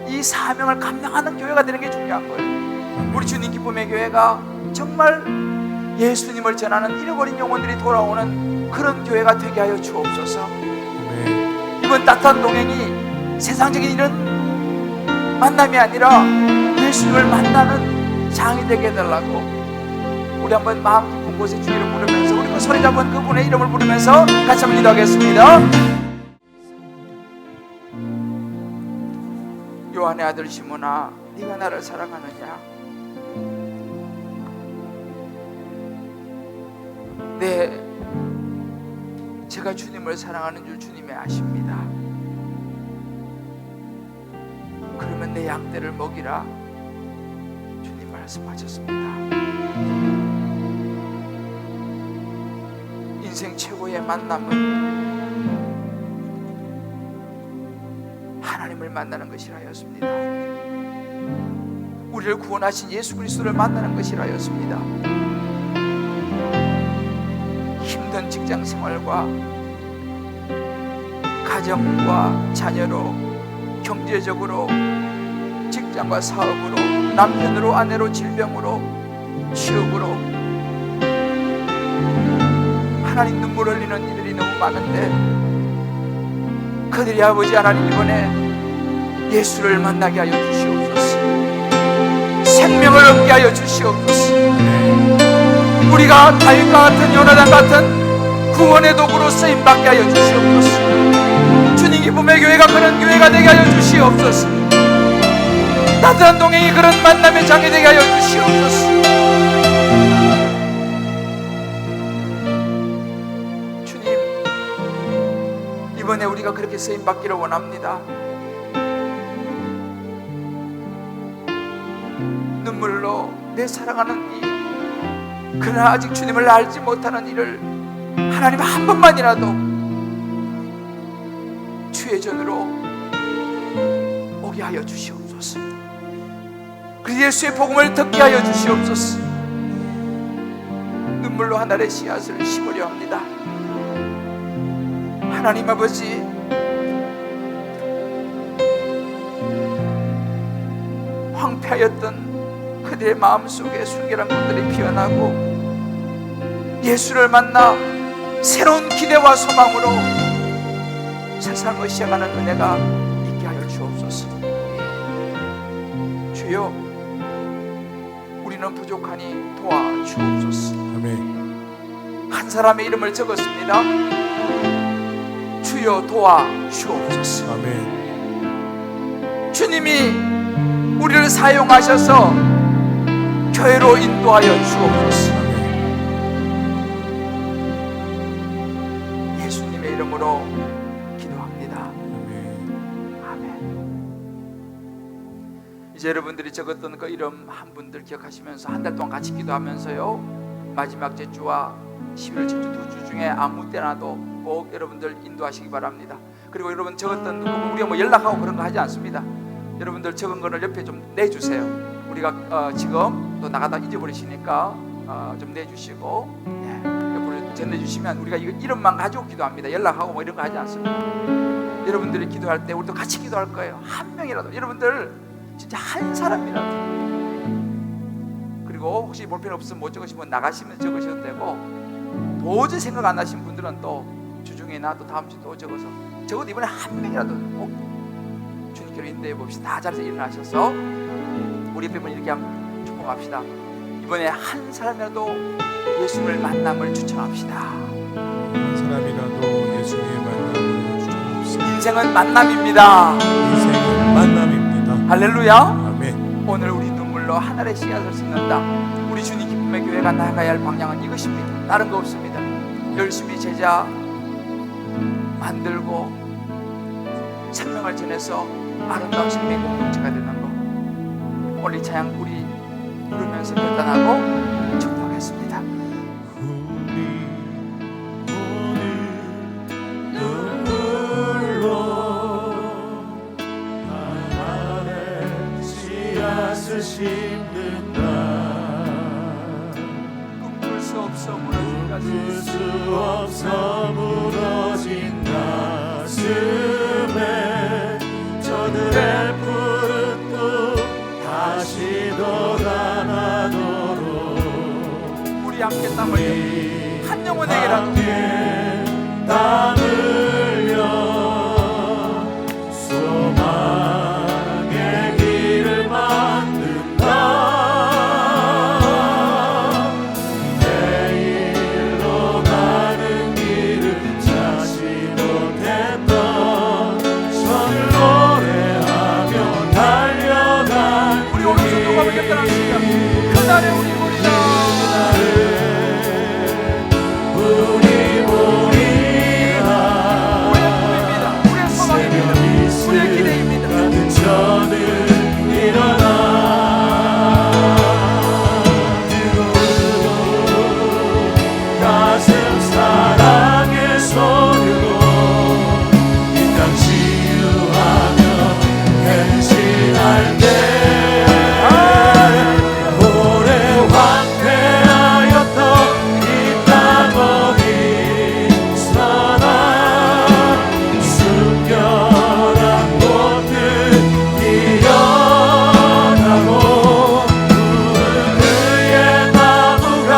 이 사명을 감당하는 교회가 되는 게 중요한 거예요. 우리 주님 기쁨의 교회가 정말 예수님을 전하는 잃어버린 영혼들이 돌아오는 그런 교회가 되게 하여 주옵소서. 이번 따뜻한 동행이 세상적인 이런 만남이 아니라 예수님을 만나는 장이 되게 해달라고 우리 한번 마음 깊은 곳에 주 이름 부르면서 우리 그 소리 잡은 그분의 이름을 부르면서 같이 한번 기도하겠습니다. 요한의 아들 시몬아, 네가 나를 사랑하느냐? 네, 제가 주님을 사랑하는 줄 주님이 아십니다. 그러면 내 양떼를 먹이라 주님 말씀하셨습니다. 인생 최고의 만남은 하나님을 만나는 것이라였습니다. 우리를 구원하신 예수 그리스도를 만나는 것이라였습니다. 힘든 직장 생활과 가정과 자녀로, 경제적으로, 직장과 사업으로, 남편으로, 아내로, 질병으로, 취업으로 하나님 눈물 흘리는 이들이 너무 많은데 그들이 아버지 하나님 이번에 예수를 만나게 하여 주시옵소서. 생명을 얻게 하여 주시옵소서. 우리가 다윗과 같은 요나단 같은 구원의 도구로 쓰임받게 하여 주시옵소서. 주님 기쁨의 교회가 그런 교회가 되게 하여 주시옵소서. 따뜻한 동행이 그런 만남의 장이 되게 하여 주시옵소서. 주님, 이번에 우리가 그렇게 쓰임받기를 원합니다. 눈물로 내 사랑하는 이 그러나 아직 주님을 알지 못하는 이를 하나님 한 번만이라도 주의 전으로 오게 하여 주시옵소서. 그 예수의 복음을 듣게 하여 주시옵소서. 눈물로 하늘의 씨앗을 심으려 합니다. 하나님 아버지, 황폐하였던 그들의 마음속에 순결한 것들이 피어나고 예수를 만나 새로운 기대와 소망으로 세상을 시작하는 은혜가 있게 하여 주옵소서. 주여, 우리는 부족하니 도와주옵소서. 아멘. 한 사람의 이름을 적었습니다. 주여 도와주옵소서. 아멘. 주님이 우리를 사용하셔서 교회로 인도하여 주옵소서. 예수님의 이름으로 기도합니다. 아멘. 이제 여러분들이 적었던 그 이름 한 분들 기억하시면서 한 달 동안 같이 기도하면서요, 마지막 제주와 11월 제주 2주 중에 아무 때나도 꼭 여러분들 인도하시기 바랍니다. 그리고 여러분 적었던 우리가 뭐 연락하고 그런 거 하지 않습니다. 여러분들 적은 거를 옆에 좀 내주세요. 우리가 지금 또 나가다 잊어버리시니까 좀 내주시고, 옆으로 전해주시면 우리가 이름만 가지고 기도합니다. 연락하고 뭐 이런 거 하지 않습니다. 여러분들이 기도할 때 우리도 같이 기도할 거예요. 한 명이라도, 여러분들 진짜 한 사람이라도. 그리고 혹시 볼펜 없으면 못 적으시면 나가시면 적으셔도 되고, 도저히 생각 안 나신 분들은 또 주중이나 또 다음 주 또 적어도 이번에 한 명이라도 꼭 주님께로 인도해 봅시다. 다 자리에서 일어나셔서 우리 옆에 분 이렇게 한번 축복합시다. 이번에 한 사람이라도 예수님을 만남을 추천합시다. 한 사람이라도 예수님의 만남을 추천합시다. 인생은 만남입니다. 인생은 만남입니다. 할렐루야. 아멘. 오늘 우리 눈물로 하늘의 씨앗을 심는다. 우리 주님 기쁨의 교회가 나가야 할 방향은 이것입니다. 다른 거 없습니다. 열심히 제자 만들고 생명을 전해서 아름다운 생명 공동체가 되는 거. 오늘 이 찬양 우리 부르면서 결단하고 축복하겠습니다. 우리 오늘 눈물로 하늘의 씨앗을 심는다. 꿈꿀 수 없어 무너진 그 가슴, 수 없어 무너진 가슴에 저들의 푸른 우리 함께 땀 흘려 한 영혼에게라도 함께 땀 흘려 소망의 길을 만든다. 내일로 가는 길을 찾지 못했던 저를 노래하며 달려간 우리 오른손 누가 보겠다랍니다. 그날의 우리 보리라. 우리 보리라. 우리의 꿈입니다. 우리의 소망입니다. 우리의 기대입니다. 같은 저는 일어나 가슴 사랑의 손으로 이 땅 치유하며 행진할 때 오래 황폐하였던 이 땅 어디서나 숨겨난 곳들 피어나고 푸른 그의 나무가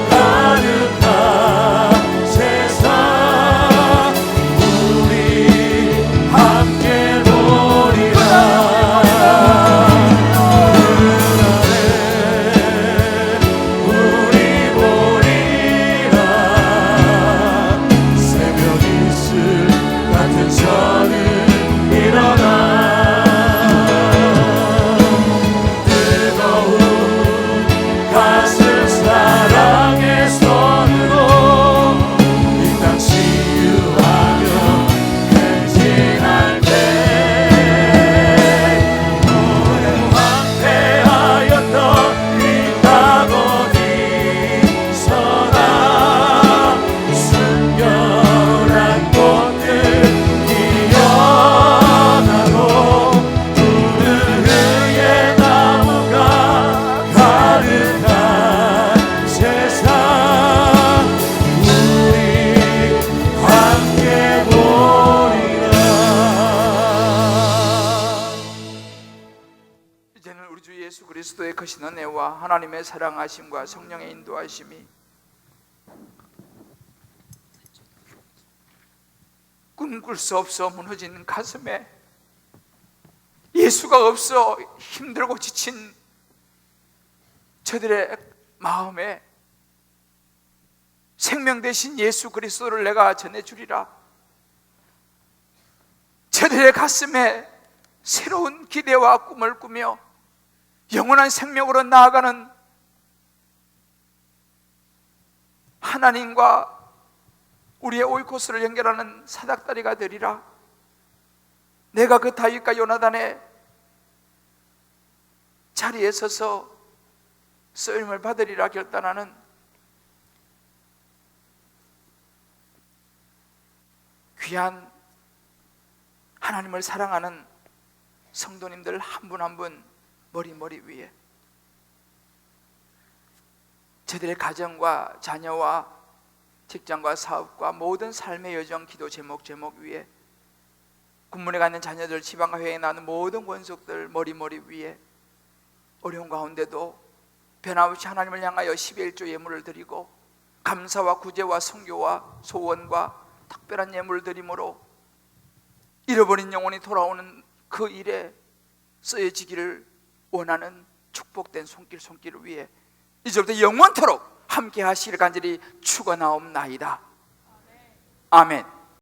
가득한 세상 우리 함께 보리라. 우리 보리라. 새벽 이슬 같은 저는 일어나 뜨거운 가슴 사랑의 손으로 이 땅 치유하며 행진할 때 오래 황폐하였던 이 땅 어디서나 숨겨난 꽃들 피어나고 푸른 그의 나무가 가득한 세상 우리 함께 보리라. 이제는 우리 주 예수 그리스도의 크신 은혜와 하나님의 사랑하심과 성령의 인도하심이 꿈꿀 수 없어 무너진 가슴에 예수가 없어 힘들고 지친 저들의 마음에 생명 되신 예수 그리스도를 내가 전해주리라. 저들의 가슴에 새로운 기대와 꿈을 꾸며 영원한 생명으로 나아가는 하나님과 우리의 오이코스를 연결하는 사닥다리가 되리라. 내가 그 다윗과 요나단의 자리에 서서 쓰임을 받으리라 결단하는 귀한 하나님을 사랑하는 성도님들 한 분 한 분 머리 위에 저들의 가정과 자녀와 직장과 사업과 모든 삶의 여정 기도 제목 위에 군문에 가는 자녀들 지방과 회에 나는 모든 권속들 머리 위에 어려운 가운데도 변함없이 하나님을 향하여 11조 예물을 드리고 감사와 구제와 선교와 소원과 특별한 예물을 드림으로 잃어버린 영혼이 돌아오는 그 일에 쓰여지기를 원하는 축복된 손길을 위해 이제부터 영원토록 함께 하시기를 간절히 축원하옵나이다. 아멘.